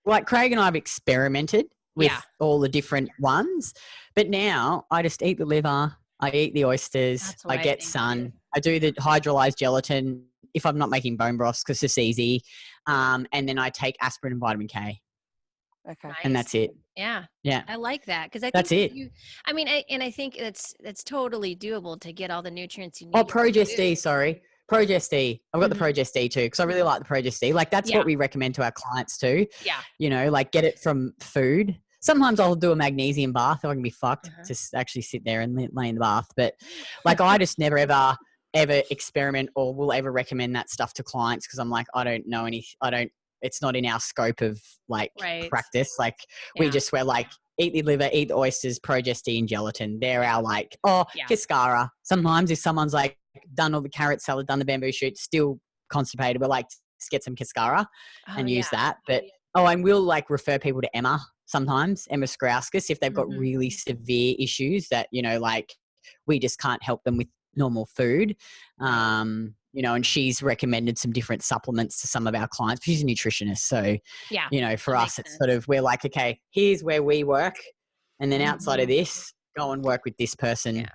like Craig and I have experimented with all the different ones, but now I just eat the liver. I eat the oysters. I get sun. I do the hydrolyzed gelatin if I'm not making bone broths because it's easy. And then I take aspirin and vitamin K. Okay. Nice. And that's it. Yeah. I like that. Cause I think that's it. I think it's totally doable to get all the nutrients you need. Oh, Progest D, sorry. Progest D. I've got the Progest D too. Cause I really like the Progest D. Like that's what we recommend to our clients too. Yeah. You know, like get it from food. Sometimes I'll do a magnesium bath if I can be fucked to actually sit there and lay in the bath. But like, I just never ever experiment or will ever recommend that stuff to clients. Cause I'm like, I don't know it's not in our scope of like practice. Like we're like, eat the liver, eat the oysters, Progest and gelatin. They're our like, cascara. Sometimes if someone's like done all the carrot salad, done the bamboo shoot, still constipated, but like just get some cascara and use that. But, and we'll like refer people to Emma sometimes, Emma Sgourakis, if they've got really severe issues that, you know, like we just can't help them with normal food. You know, and she's recommended some different supplements to some of our clients. She's a nutritionist. So, you know, for us, it's sort of, we're like, okay, here's where we work. And then outside of this, go and work with this person. Yeah.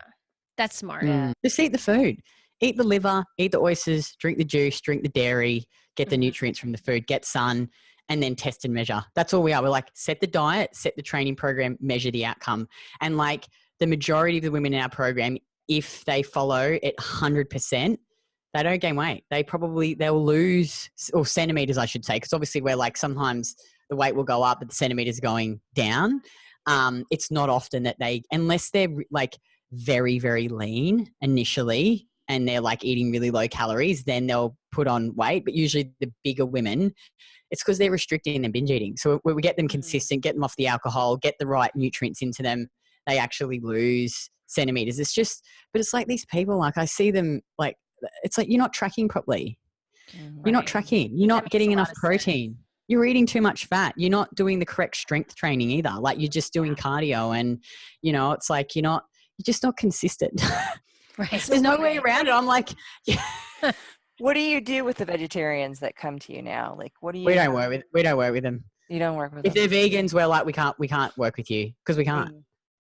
That's smart. Just eat the food, eat the liver, eat the oysters, drink the juice, drink the dairy, get the nutrients from the food, get sun, and then test and measure. That's all we are. We're like, set the diet, set the training program, measure the outcome. And like the majority of the women in our program, if they follow it 100%, They don't gain weight. They'll lose, or centimeters, I should say, because obviously we're like, sometimes the weight will go up, but the centimeters going down. It's not often that unless they're like very, very lean initially and they're like eating really low calories, then they'll put on weight. But usually the bigger women, it's because they're restricting and binge eating. So when we get them consistent, get them off the alcohol, get the right nutrients into them, they actually lose centimeters. But it's like these people, like I see them, like, it's like you're not tracking properly. You're not tracking. You're not getting enough protein. You're eating too much fat. You're not doing the correct strength training either. Like you're just doing cardio, and it's like you're just not consistent. Right. There's no way around it. I'm like, yeah. What do you do with the vegetarians that come to you now? Like, what do you? We don't work with them. You don't work with them. If they're vegans, we're like, we can't work with you because we can't.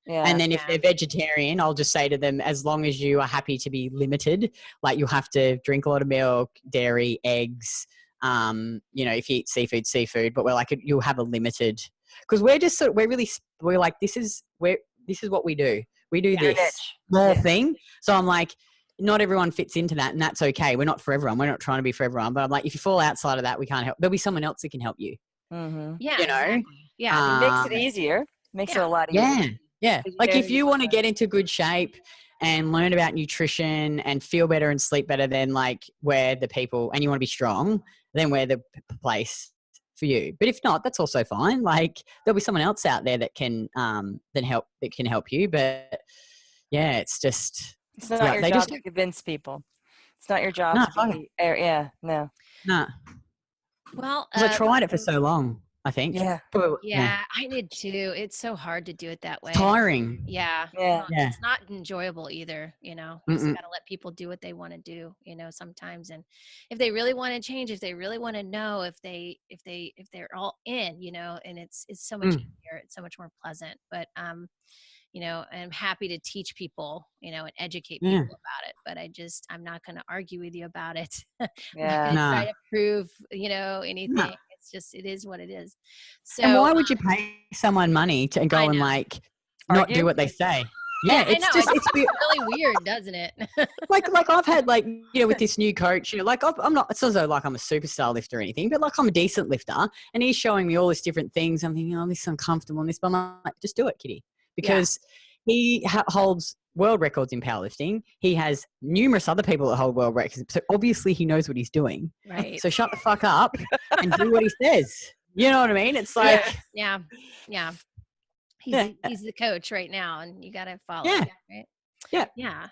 Yeah. And then if they're vegetarian, I'll just say to them, as long as you are happy to be limited, like you'll have to drink a lot of milk, dairy, eggs, if you eat seafood, but we're like, you'll have a limited, because we're like, this is what we do. We do this small thing. So I'm like, not everyone fits into that, and that's okay. We're not for everyone. We're not trying to be for everyone. But I'm like, if you fall outside of that, we can't help. There'll be someone else that can help you. Mm-hmm. Yeah. Exactly. Yeah. It makes it easier. Makes it a lot easier. Yeah. Like if you want to get into good shape and learn about nutrition and feel better and sleep better, then like we're the people, and you want to be strong, then we're the place for you. But if not, that's also fine. Like there'll be someone else out there that can help you. But yeah, it's not your job to convince people. It's not your job to be. No. Well, I tried it for so long. I think. Yeah, I did too. It's so hard to do it that way. It's tiring. Yeah. It's not enjoyable either. You just got to let people do what they want to do, sometimes. And if they really want to change, if they really want to know, if they're all in, and it's so much easier, it's so much more pleasant. But, I'm happy to teach people, and educate people about it, but I'm not going to argue with you about it. Try to prove, anything. No. It is what it is. So, and why would you pay someone money to go and like not do what they say? Yeah, it's really weird, doesn't it? like I've had with this new coach, I'm not, it's not as though like I'm a superstar lifter or anything, but like I'm a decent lifter, and he's showing me all these different things. I'm thinking, this is uncomfortable, and this, but I'm like, just do it, kitty, because he holds world records in powerlifting. He has numerous other people that hold world records. So obviously he knows what he's doing. Right. So shut the fuck up and do what he says. You know what I mean? It's like, yeah. He's the coach right now, and you got to follow him, right? Yeah.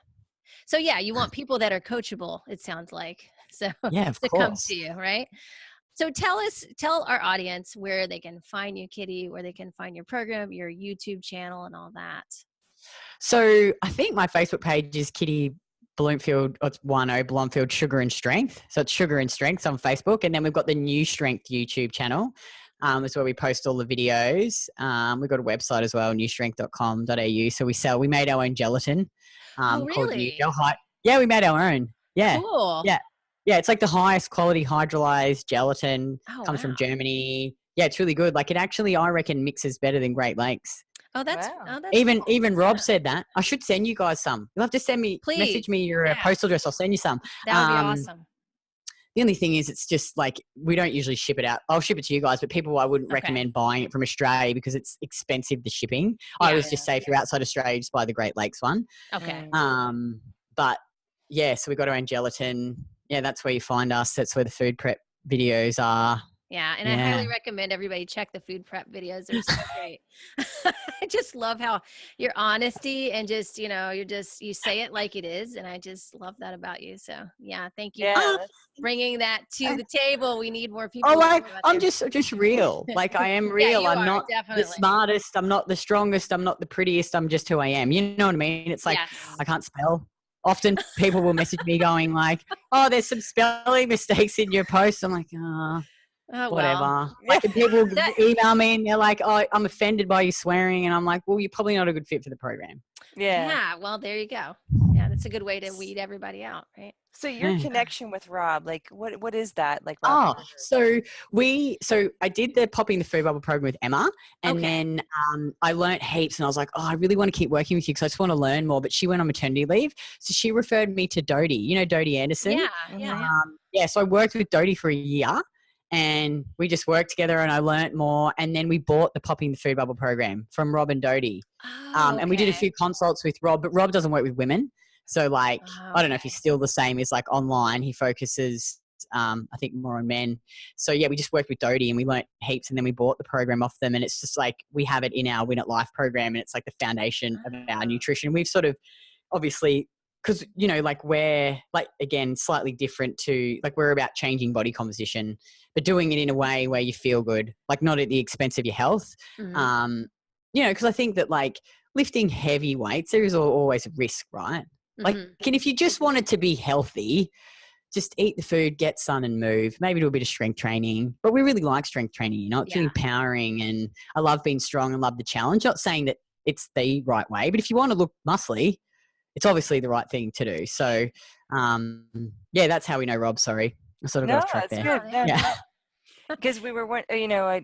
So you want people that are coachable, it sounds like. So to come to you, right? So tell our audience where they can find you, Kitty, where they can find your program, your YouTube channel, and all that. So I think my Facebook page is Kitty Blomfield. It's Blomfield Sugar and Strength. So it's Sugar and Strength on Facebook, and then we've got the Nustrength YouTube channel. It's where we post all the videos. We've got a website as well, nustrength.com.au. So we made our own gelatin. Really? Yeah, we made our own. Yeah. Cool. Yeah, it's like the highest quality hydrolyzed gelatin. Comes from Germany. Yeah, it's really good. Like it actually, I reckon, mixes better than Great Lakes. Oh, that's even Rob said that. I should send you guys some. You'll have to message me your postal address. I'll send you some. That would be awesome. The only thing is, it's just like we don't usually ship it out. I'll ship it to you guys, but I wouldn't recommend buying it from Australia because it's expensive, the shipping. I always just say if you're outside Australia, just buy the Great Lakes one. Okay. But yeah, so we got our own gelatin. Yeah, that's where you find us. That's where the food prep videos are. Yeah, and I highly recommend everybody check the food prep videos. They're so great. I just love how your honesty and just, you say it like it is. And I just love that about you. So thank you for bringing that to the table. We need more people. I'm just real. Like I am real. I'm not the smartest. I'm not the strongest. I'm not the prettiest. I'm just who I am. You know what I mean? It's like, I can't spell. Often people will message me going like, oh, there's some spelling mistakes in your post. I'm like, whatever. Well. Like people email me and they're like, oh, I'm offended by you swearing. And I'm like, well, you're probably not a good fit for the program. Yeah. Well, there you go. Yeah. That's a good way to weed everybody out, right? So your connection with Rob, like what is that? Like Rob so I did the Popping the Food Bubble program with Emma, and then I learnt heaps, and I was like, I really want to keep working with you because I just want to learn more. But she went on maternity leave, so she referred me to Dodie. You know Dodie Anderson? Yeah. So I worked with Dodie for a year, and we just worked together, and I learnt more. And then we bought the Popping the Food Bubble program from Rob and Dodie, and we did a few consults with Rob, but Rob doesn't work with women. So like, I don't know if he's still the same as like online. He focuses, I think, more on men. So yeah, we just worked with Dodie and we learnt heaps, and then we bought the program off them. And it's just like, we have it in our Win at Life program, and it's like the foundation of our nutrition. We've sort of, obviously, because, you know, like we're like, again, slightly different to, like, we're about changing body composition, but doing it in a way where you feel good, like not at the expense of your health. You know, because I think that like lifting heavy weights, there is always a risk, right? Like, and if you just wanted to be healthy, just eat the food, get sun and move, maybe do a bit of strength training. But we really like strength training, you know, it's really empowering, and I love being strong and love the challenge. Not saying that it's the right way, but if you want to look muscly, it's obviously the right thing to do. So, yeah, that's how we know Rob. Sorry. I sort of got off track there. Good. Yeah. Because we were, you know,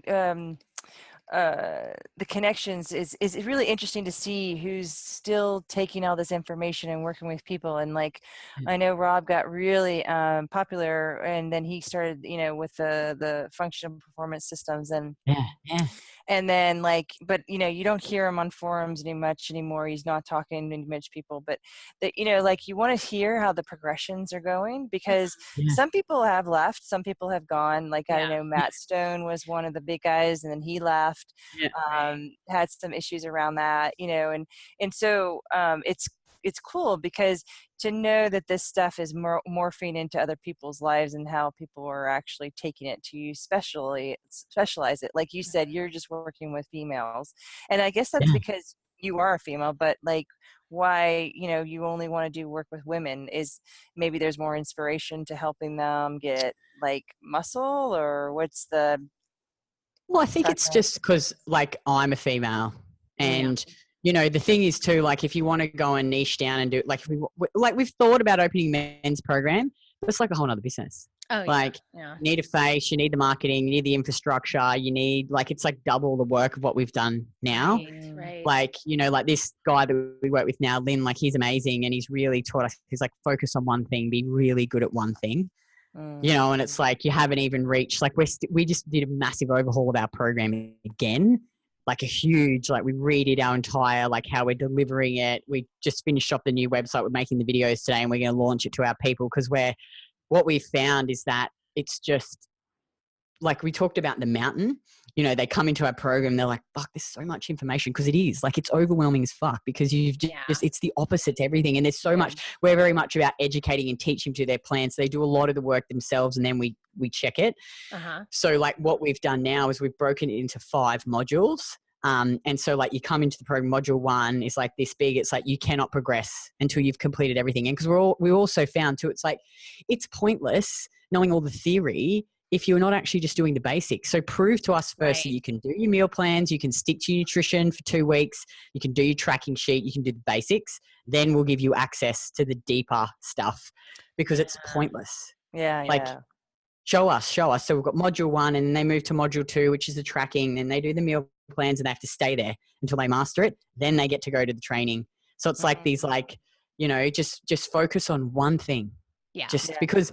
the connections is really interesting to see who's still taking all this information and working with people. And like, I know Rob got really popular, and then he started, you know, with the functional performance systems, and and then like, but you know, you don't hear him on forums much anymore. He's not talking to much people, but that, you know, like, you want to hear how the progressions are going, because some people have left, some people have gone. Like, I don't know, Matt Stone was one of the big guys, and then he left, had some issues around that, you know, and so it's cool, because to know that this stuff is morphing into other people's lives, and how people are actually taking it to specialize it. Like you said, you're just working with females, and I guess that's because you are a female, but like, why, you know, you only want to do work with women is maybe there's more inspiration to helping them get like muscle, or what's the... Well, I think it's just because, like, I'm a female, and you know, the thing is too, like, if you want to go and niche down and do, like, we've thought about opening men's program, but it's like a whole nother business. You need a face, you need the marketing, you need the infrastructure, you need, like, it's like double the work of what we've done now. Like, you know, like this guy that we work with now, Lynn, like, he's amazing, and he's really taught us, he's like, focus on one thing, be really good at one thing. You know, and it's like, you haven't even reached, like, we just did a massive overhaul of our program again, like a huge, like, we redid our entire, like, how we're delivering it. We just finished off the new website. We're making the videos today, and we're going to launch it to our people, because what we found is that it's just, like, we talked about the mountain, you know, they come into our program, they're like, fuck, there's so much information, because it is, like, it's overwhelming as fuck, because you've just it's the opposite to everything, and there's so much. We're very much about educating and teaching to their plans. They do a lot of the work themselves, and then we check it. So like, what we've done now is we've broken it into 5 modules. And so, like, you come into the program, module 1 is like this big. It's like, you cannot progress until you've completed everything. And because we also found too, it's like, it's pointless knowing all the theory if you're not actually just doing the basics. So prove to us first that you can do your meal plans, you can stick to your nutrition for 2 weeks, you can do your tracking sheet, you can do the basics. Then we'll give you access to the deeper stuff, because it's pointless. Show us. So we've got module 1, and then they move to module 2, which is the tracking. Then they do the meal plans, and they have to stay there until they master it. Then they get to go to the training. So it's like these, like, you know, just focus on one thing. Because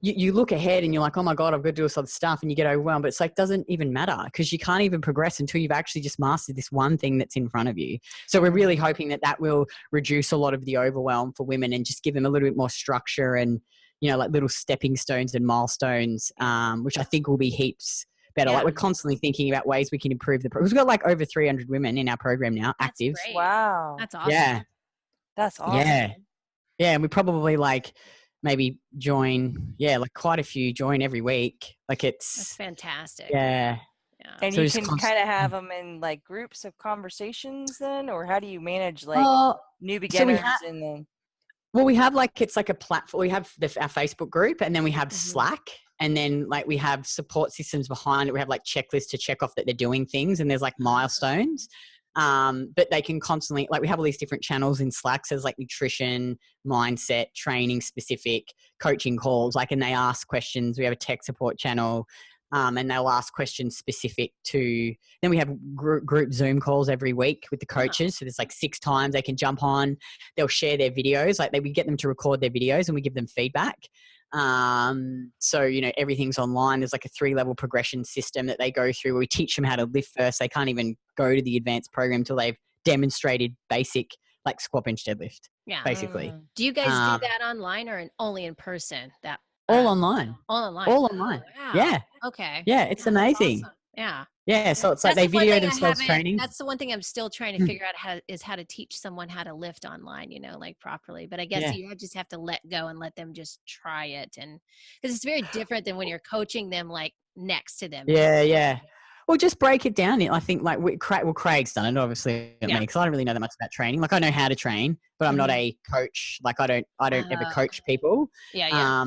you look ahead and you're like, oh my God, I've got to do this other stuff, and you get overwhelmed. But it's like, doesn't even matter, because you can't even progress until you've actually just mastered this one thing that's in front of you. So we're really hoping that will reduce a lot of the overwhelm for women, and just give them a little bit more structure, and, you know, like little stepping stones and milestones, which I think will be heaps better. Like, we're constantly thinking about ways we can improve the program. We've got like over 300 women in our program now, active. Wow. That's awesome. Yeah. That's awesome. Yeah. And we probably like maybe join, like quite a few join every week. Like, that's fantastic. And so you can kind of have them in like groups of conversations then, or how do you manage like new beginners? Well, we have like, it's like a platform. We have our Facebook group, and then we have Slack, and then like we have support systems behind it. We have like checklists to check off that they're doing things, and there's like milestones. But they can constantly, like we have all these different channels in Slack. So there's like nutrition, mindset, training specific, coaching calls, like, and they ask questions. We have a tech support channel. And they'll ask questions specific to, then we have group Zoom calls every week with the coaches. So there's like 6 times they can jump on. They'll share their videos. Like we get them to record their videos and we give them feedback. So, you know, everything's online. There's like a 3-level progression system that they go through where we teach them how to lift first. They can't even go to the advanced program till they've demonstrated basic, like squat, bench, deadlift, basically. Do you guys do that online or only in person? That all online. All online. All online. Oh, wow. Yeah. Okay. Yeah, it's amazing. Awesome. Yeah. Yeah, so it's like they video themselves training. That's the one thing I'm still trying to figure out how to teach someone how to lift online, you know, like properly. But I guess you just have to let go and let them just try it, and because it's very different than when you're coaching them like next to them. Yeah, yeah. Well, just break it down. I think like Craig's done it, obviously, because I don't really know that much about training. Like I know how to train, but I'm not a coach. Like I don't ever coach people. Yeah.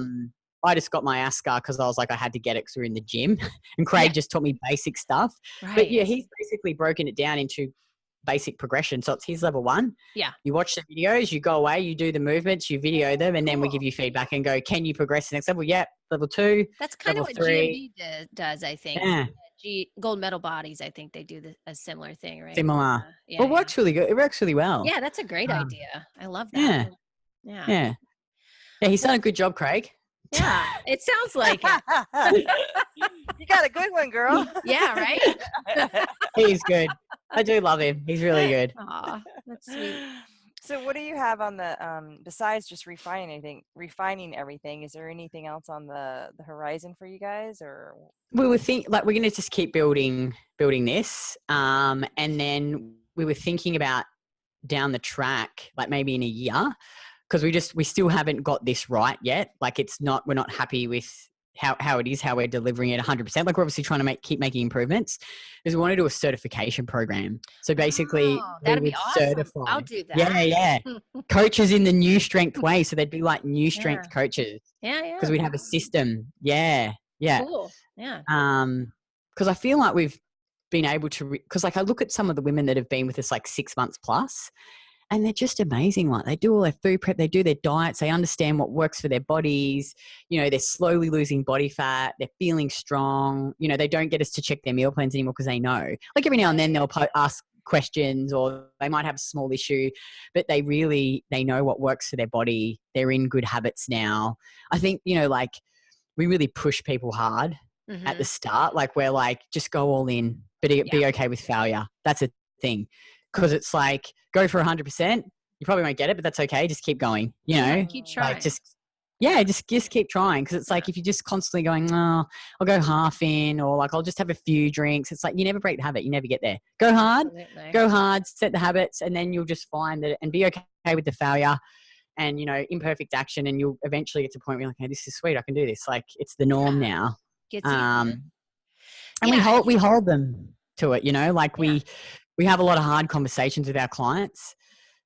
I just got my ASCAR because I was like, I had to get it because we were in the gym, and Craig just taught me basic stuff. Right. But yeah, he's basically broken it down into basic progression. So it's his level 1. Yeah. You watch the videos, you go away, you do the movements, you video them, and then we give you feedback and go, can you progress to the next level? Yep. Level 2. That's kind of what GMB does, I think. Yeah. Gold medal bodies, I think they do a similar thing, right? Similar. Well, it works really good. It works really well. Yeah, that's a great idea. I love that. Yeah. Yeah, he's done a good job, Craig. Yeah, it sounds like it. You got a good one, girl. Yeah, right? He's good. I do love him. He's really good. Aw, that's sweet. So what do you have on the, besides just refining everything, is there anything else on the horizon for you guys, or? We were we're going to just keep building this. And then we were thinking about down the track, like maybe in a year, because we still haven't got this right yet. Like we're not happy with how it is, how we're delivering it 100%. Like we're obviously trying to keep making improvements, is we want to do a certification program. So basically that'd be awesome. Certify. I'll do that. Yeah. Coaches in the Nustrength way. So they'd be like Nustrength coaches. Yeah. Because we'd have a system. Yeah. Cool. Yeah. Because I feel like we've been able to, because like I look at some of the women that have been with us like 6 months plus, and they're just amazing. Like they do all their food prep, they do their diets, they understand what works for their bodies. You know, they're slowly losing body fat. They're feeling strong. You know, they don't get us to check their meal plans anymore because they know. Like every now and then they'll ask questions, or they might have a small issue, but they know what works for their body. They're in good habits now. I think, you know, like we really push people hard at the start. Like we're like, just go all in, but be okay with failure. That's a thing. Because it's like, go for 100%. You probably won't get it, but that's okay. Just keep going, you know? Keep trying. Like just keep trying. Because it's like, if you're just constantly going, oh, I'll go half in, or like, I'll just have a few drinks. It's like, you never break the habit. You never get there. Go hard, set the habits, and then you'll just find that, and be okay with the failure and, you know, imperfect action. And you'll eventually get to a point where you're like, hey, this is sweet. I can do this. Like, it's the norm now. And we hold them to it, you know, like we have a lot of hard conversations with our clients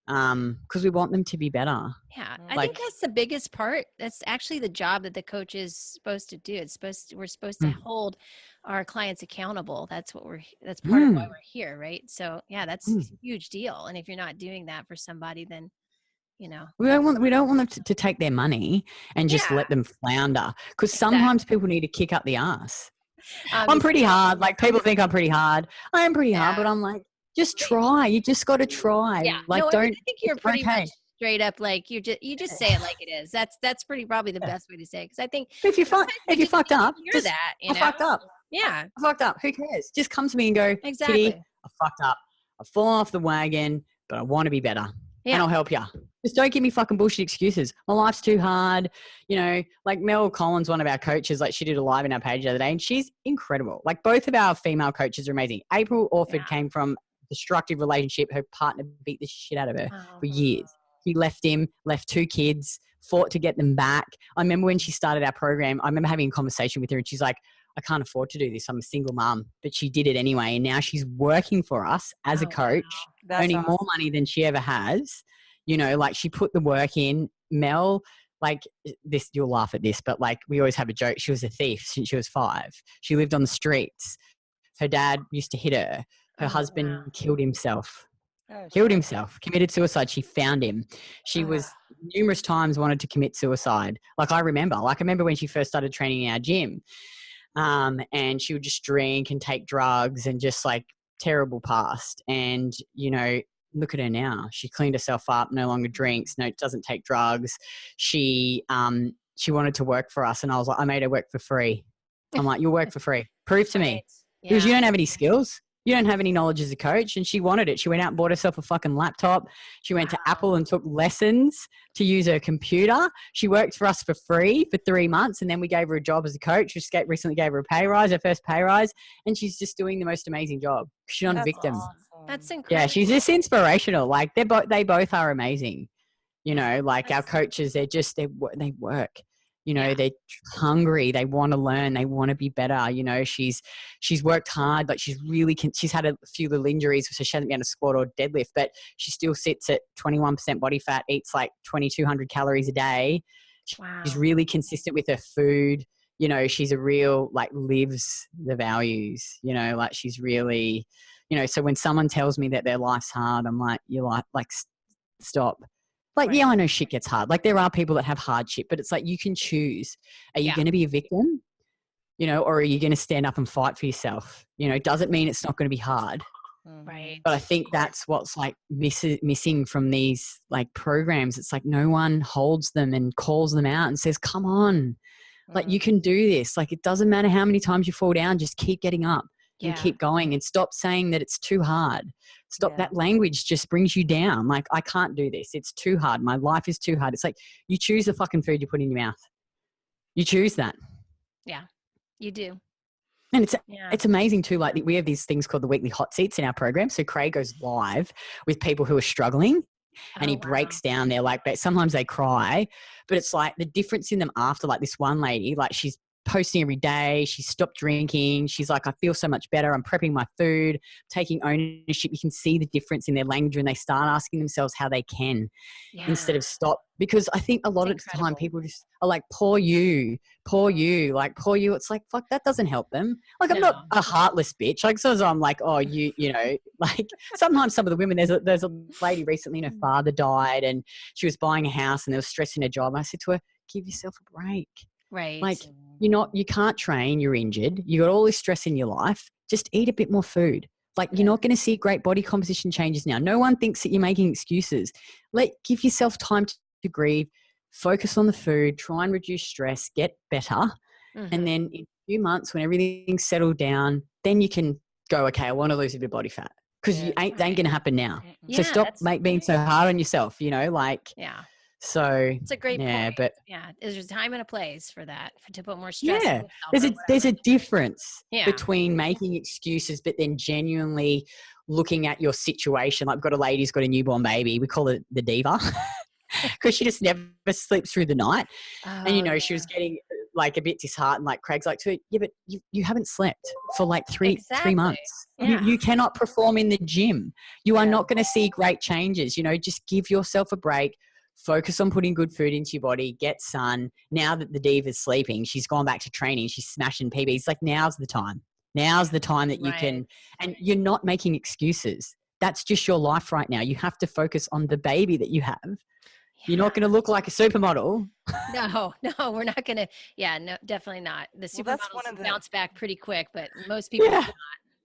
because we want them to be better. Yeah. I think that's the biggest part. That's actually the job that the coach is supposed to do. We're supposed to hold our clients accountable. That's part of why we're here. Right. So yeah, that's a huge deal. And if you're not doing that for somebody, then, you know, we don't want them to take their money and just let them flounder. Because sometimes people need to kick up the ass. I'm pretty hard. Like people think I'm pretty hard. I am pretty hard, but I'm like, just try. You just got to try. Yeah. Like, I think you're pretty much straight up. Like you just say it like it is. That's probably the best way to say it. Because I think if you fucked up, just, I fucked up. Yeah. I fucked up. Who cares? Just come to me and go, exactly. Kitty, I fucked up. I've fallen off the wagon, but I want to be better. Yeah. And I'll help you. Just don't give me fucking bullshit excuses. My life's too hard. You know, like Mel Collins, one of our coaches, like she did a live in our page the other day, and she's incredible. Like both of our female coaches are amazing. April Orford came from a destructive relationship. Her partner beat the shit out of her for years. He left him, left 2 kids, fought to get them back. I remember when she started our program, I remember having a conversation with her, and she's like, I can't afford to do this. I'm a single mom, but she did it anyway. And now she's working for us as a coach, earning more money than she ever has. You know, like she put the work in. Mel, like this, you'll laugh at this, but like we always have a joke. She was a thief since she was 5. She lived on the streets. Her dad used to hit her. Her husband killed himself. Oh, Killed shit. himself, committed suicide. She found him. She was numerous times wanted to commit suicide. I remember when she first started training in our gym, and she would just drink and take drugs and just terrible past. And, look at her now. She cleaned herself up, no longer drinks, doesn't take drugs. She wanted to work for us. And I was like, I made her work for free. I'm like, you'll work for free. Prove to me. Yeah. Because you don't have any skills. You don't have any knowledge as a coach. And she wanted it. She went out and bought herself a fucking laptop. She went to Apple and took lessons to use her computer. She worked for us for free for 3 months. And then we gave her a job as a coach. We recently gave her a pay rise, her first pay rise. And she's just doing the most amazing job. She's not a victim. Awesome. That's incredible. Yeah, she's just inspirational. They both are amazing. Our coaches, they work. They're hungry. They want to learn. They want to be better. She's worked hard. She's had a few little injuries, so she hasn't been able to squat or deadlift, but she still sits at 21% body fat, eats 2,200 calories a day. She's really consistent with her food. She's a real, lives the values, she's really, so when someone tells me that their life's hard, I'm like, stop. Yeah, I know shit gets hard. There are people that have hardship, but it's you can choose. Are you going to be a victim, or are you going to stand up and fight for yourself? Doesn't mean it's not going to be hard. Right. But I think that's what's missing from these programs. It's no one holds them and calls them out and says, come on, you can do this. It doesn't matter how many times you fall down, just keep getting up. And keep going and stop saying that it's too hard. Stop. That language just brings you down. I can't do this. It's too hard. My life is too hard. It's you choose the fucking food you put in your mouth. You choose that. Yeah, you do. And it's amazing too. We have these things called the weekly hot seats in our program. So Craig goes live with people who are struggling and he breaks down their sometimes they cry, but it's the difference in them after. This one lady, she's posting every day. She stopped drinking. She's I feel so much better. I'm prepping my food, taking ownership. You can see the difference in their language when they start asking themselves how they can instead of stop. Because I think a lot of the time people just are poor you, poor you, poor you. It's fuck, that doesn't help them. I'm not a heartless bitch. So I'm oh, sometimes some of the women, there's a lady recently and her father died and she was buying a house and there was stress in her job. And I said to her, give yourself a break. Right. You can't train, you're injured, you got all this stress in your life, just eat a bit more food. You're not going to see great body composition changes now. No one thinks that you're making excuses. Give yourself time to grieve, focus on the food, try and reduce stress, get better. And then in a few months when everything's settled down, then you can go, okay, I want to lose a bit of body fat. Because they ain't going to happen now. So stop being so hard on yourself, Yeah. So it's a great point. But there's a time and a place for that, to put more stress. Yeah, there's a difference between making excuses, but then genuinely looking at your situation. I've got a lady who's got a newborn baby. We call it the diva because she just never sleeps through the night. And she was getting a bit disheartened. Craig's to her, yeah, but you haven't slept for 3 months. You cannot perform in the gym. You are not going to see great changes. Just give yourself a break. Focus on putting good food into your body, get sun. Now that the diva's sleeping, she's gone back to training. She's smashing PBs. Now's the time. Now's the time that you can, and you're not making excuses. That's just your life right now. You have to focus on the baby that you have. You're not going to look like a supermodel. No, we're not going to. Yeah, no, definitely not. The supermodels bounce back pretty quick, but most people do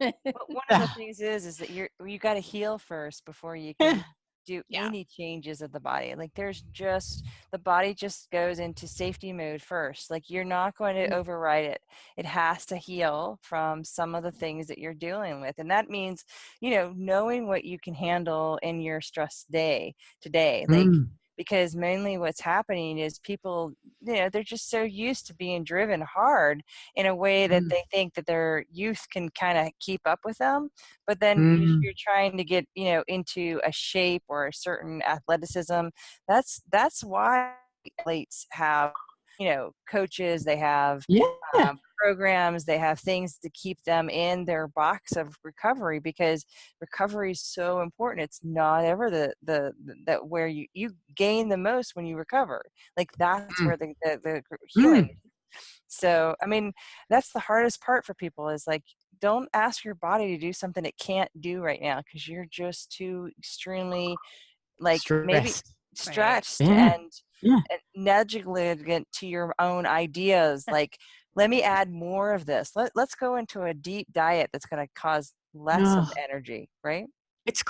not. But one of the things is that you got to heal first before you can do any changes of the body. The body just goes into safety mode first. You're not going to override it. It has to heal from some of the things that you're dealing with. And that means, knowing what you can handle in your stress day today. Because mainly what's happening is people, they're just so used to being driven hard in a way that they think that their youth can kind of keep up with them. But then you're trying to get, into a shape or a certain athleticism. That's why athletes have, coaches, they have programs, they have things to keep them in their box of recovery, because recovery is so important. It's not ever the where you gain the most when you recover. That's where the healing is. So, that's the hardest part for people is don't ask your body to do something it can't do right now, because you're just too extremely like maybe stretched and negligent to your own ideas. Like, let me add more of this. Let's go into a deep diet that's going to cause less of energy, right? It's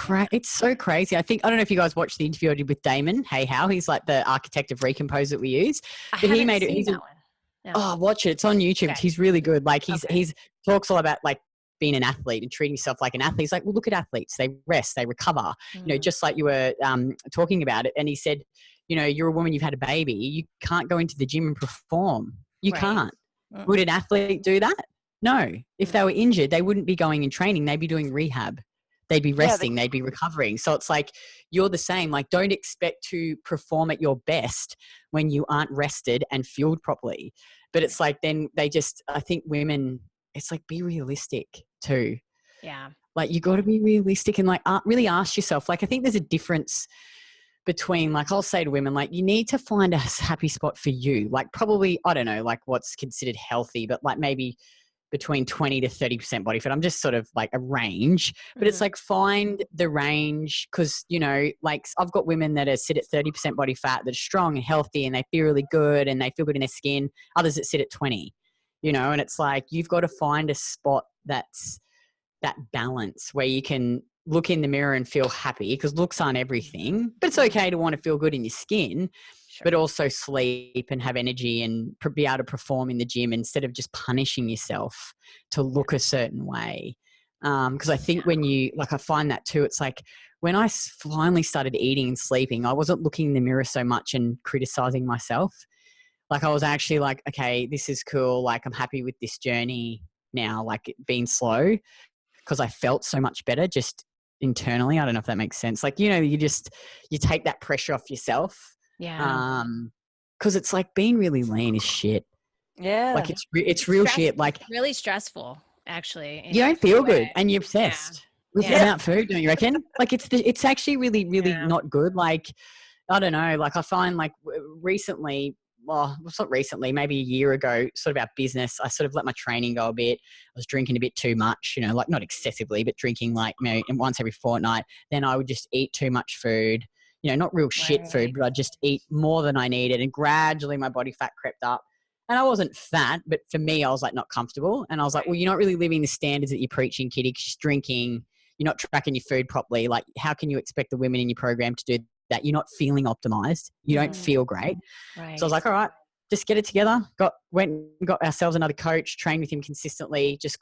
so crazy. I don't know if you guys watched the interview I did with Damon. Hey, how he's like the architect of Recompose that we use. But he made it. That one. No. Oh, watch it. It's on YouTube. Okay. He's really good. Like he's talks all about like being an athlete and treating yourself like an athlete. He's like, well, look at athletes. They rest, they recover, you know, just like you were talking about it. And he said, you know, you're a woman, you've had a baby. You can't go into the gym and perform. You can't. Would an athlete do that? No. If they were injured, they wouldn't be going and training. They'd be doing rehab. They'd be resting. They'd be recovering. So it's like, you're the same. Like, don't expect to perform at your best when you aren't rested and fueled properly. But it's like, then they just, I think women, it's like, be realistic too. Yeah. Like, you got to be realistic and like really ask yourself. Like, I think there's a difference between, like, I'll say to women, like, you need to find a happy spot for you. Like, probably, I don't know, like what's considered healthy, but like maybe between 20 to 30% body fat. I'm just sort of like a range, but it's like, find the range. Cause you know, like I've got women that are sit at 30% body fat that are strong and healthy and they feel really good and they feel good in their skin. Others that sit at 20, you know, and it's like, you've got to find a spot that's that balance where you can look in the mirror and feel happy, because looks aren't everything, but it's okay to want to feel good in your skin. Sure. But also sleep and have energy and be able to perform in the gym instead of just punishing yourself to look a certain way. Because I think when you, like, I find that too, it's like when I finally started eating and sleeping, I wasn't looking in the mirror so much and criticizing myself. Like, I was actually like, okay, this is cool. Like, I'm happy with this journey now, like it being slow, because I felt so much better just internally. I don't know if that makes sense. Like, you know, you take that pressure off yourself. Yeah. Cause it's like being really lean is shit. Yeah. Like it's real shit. Like, it's really stressful, actually. You don't feel good and you're obsessed without food, don't you reckon? Like, it's actually really, really not good. Like, I don't know. Like, I find like recently, well, it's not recently, maybe a year ago, sort of our business, I sort of let my training go a bit. I was drinking a bit too much, you know, like not excessively, but drinking like, you know, once every fortnight. Then I would just eat too much food, you know, not real shit food, but I'd just eat more than I needed. And gradually my body fat crept up. And I wasn't fat, but for me, I was like not comfortable. And I was like, well, you're not really living the standards that you're preaching, Kitty, because you're drinking, you're not tracking your food properly. Like, how can you expect the women in your program to do that? You're not feeling optimized. You don't feel great. Right. So I was like, all right, just get it together. Went and got ourselves another coach, trained with him consistently, just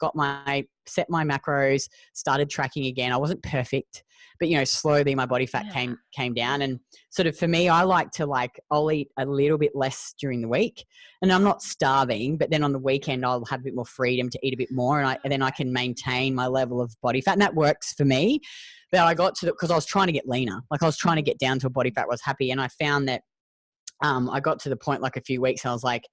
set my macros, started tracking again. I wasn't perfect, but you know, slowly my body fat came down. And sort of for me, I like to I'll eat a little bit less during the week, and I'm not starving, but then on the weekend I'll have a bit more freedom to eat a bit more, and then I can maintain my level of body fat, and that works for me. But I got to because I was trying to get leaner. Like, I was trying to get down to a body fat where I was happy, and I found that I got to the point like a few weeks, I was like,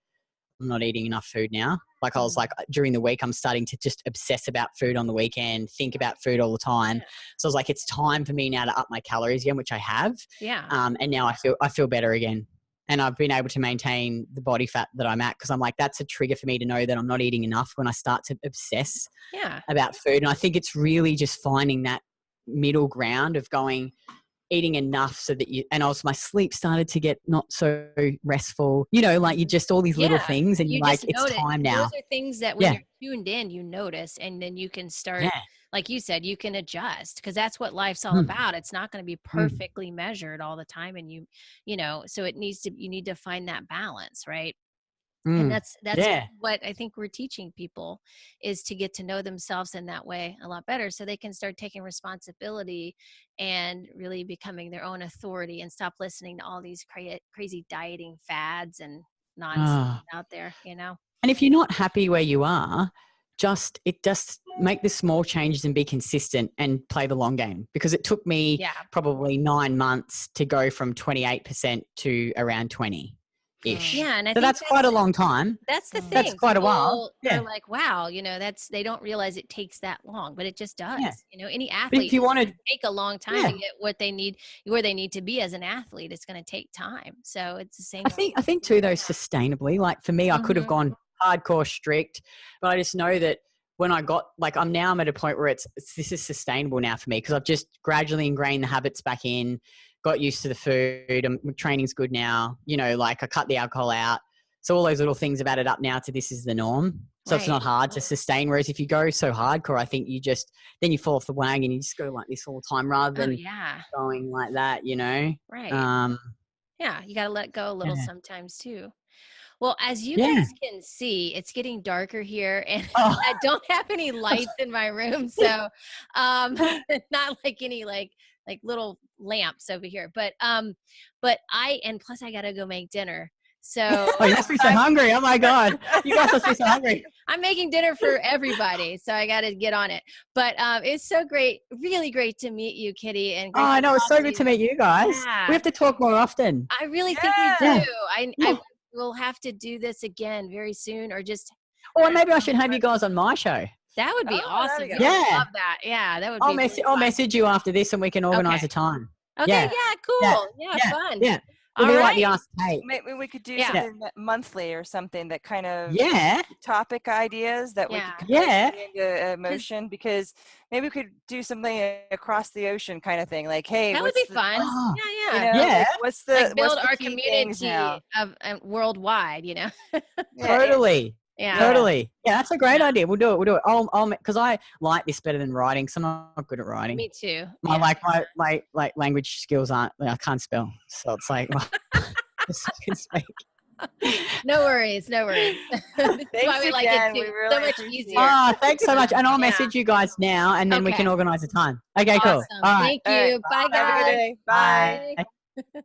I'm not eating enough food now. Like, I was like, during the week, I'm starting to just obsess about food on the weekend, think about food all the time. So I was like, it's time for me now to up my calories again, which I have. Yeah. And now I feel better again. And I've been able to maintain the body fat that I'm at, because I'm like, that's a trigger for me to know that I'm not eating enough when I start to obsess about food. And I think it's really just finding that middle ground of eating enough so that my sleep started to get not so restful, you know, like you just all these little things, and you're like, it's time now. Those are things that when you're tuned in, you notice, and then you can start, like you said, you can adjust, because that's what life's all about. It's not going to be perfectly measured all the time. And you know, so you need to find that balance, right? And that's what I think we're teaching people, is to get to know themselves in that way a lot better, so they can start taking responsibility and really becoming their own authority, and stop listening to all these crazy dieting fads and nonsense out there, you know? And if you're not happy where you are, just make the small changes and be consistent and play the long game, because it took me probably 9 months to go from 28% to around 20. Yeah, and I think that's quite a long time. That's the thing. That's quite a while. They're like, wow, you know, they don't realize it takes that long, but it just does. Yeah. You know, any athlete, if you want to take a long time to get what they need, where they need to be as an athlete. It's going to take time. So it's the same. I think too, though, sustainably. Like, for me, I could have gone hardcore strict, but I just know that when I got, like, I'm at a point where this is sustainable now for me, because I've just gradually ingrained the habits back in, got used to the food, and training's good now. You know, like I cut the alcohol out. So all those little things have added up now to this is the norm. So it's not hard to sustain. Whereas if you go so hardcore, I think then you fall off the wagon. You just go like this all the time rather than going like that, you know? Right. Yeah. You got to let go a little sometimes too. Well, as you guys can see, it's getting darker here, and I don't have any lights in my room, so not like any like little lamps over here. But plus I gotta go make dinner. So you must be so hungry. Oh my God, you guys must be so hungry. I'm making dinner for everybody, so I got to get on it. But it's so great, really great to meet you, Kitty. And I know, it's so good to meet you guys. We have to talk more often. I really think we do. I we'll have to do this again very soon, or just. Or maybe I should have you guys on my show. That would be awesome. Yeah, I love that. Yeah, that would. I'll message you after this, and we can organize a time. Okay. Yeah. Cool. Yeah. Fun. Yeah. We'll do like the Ask Kate. Maybe we could do something monthly or something that kind of topic ideas that we could put into motion, because maybe we could do something across the ocean kind of thing. Like, hey, that would be fun. You know, like, what's the build our community of worldwide? You know. Totally. Yeah. Totally. Yeah, that's a great idea. We'll do it. I'll because I like this better than writing. So I'm not good at writing. Me too. My language skills aren't. I can't spell. So it's like I can speak. No worries. That's why we like it too. We really so much easier. Thanks so much. And I'll message you guys now, and then we can organize a time. Okay, cool. Awesome. All right. Thank you. Bye, guys. Have a good day. Bye. Bye.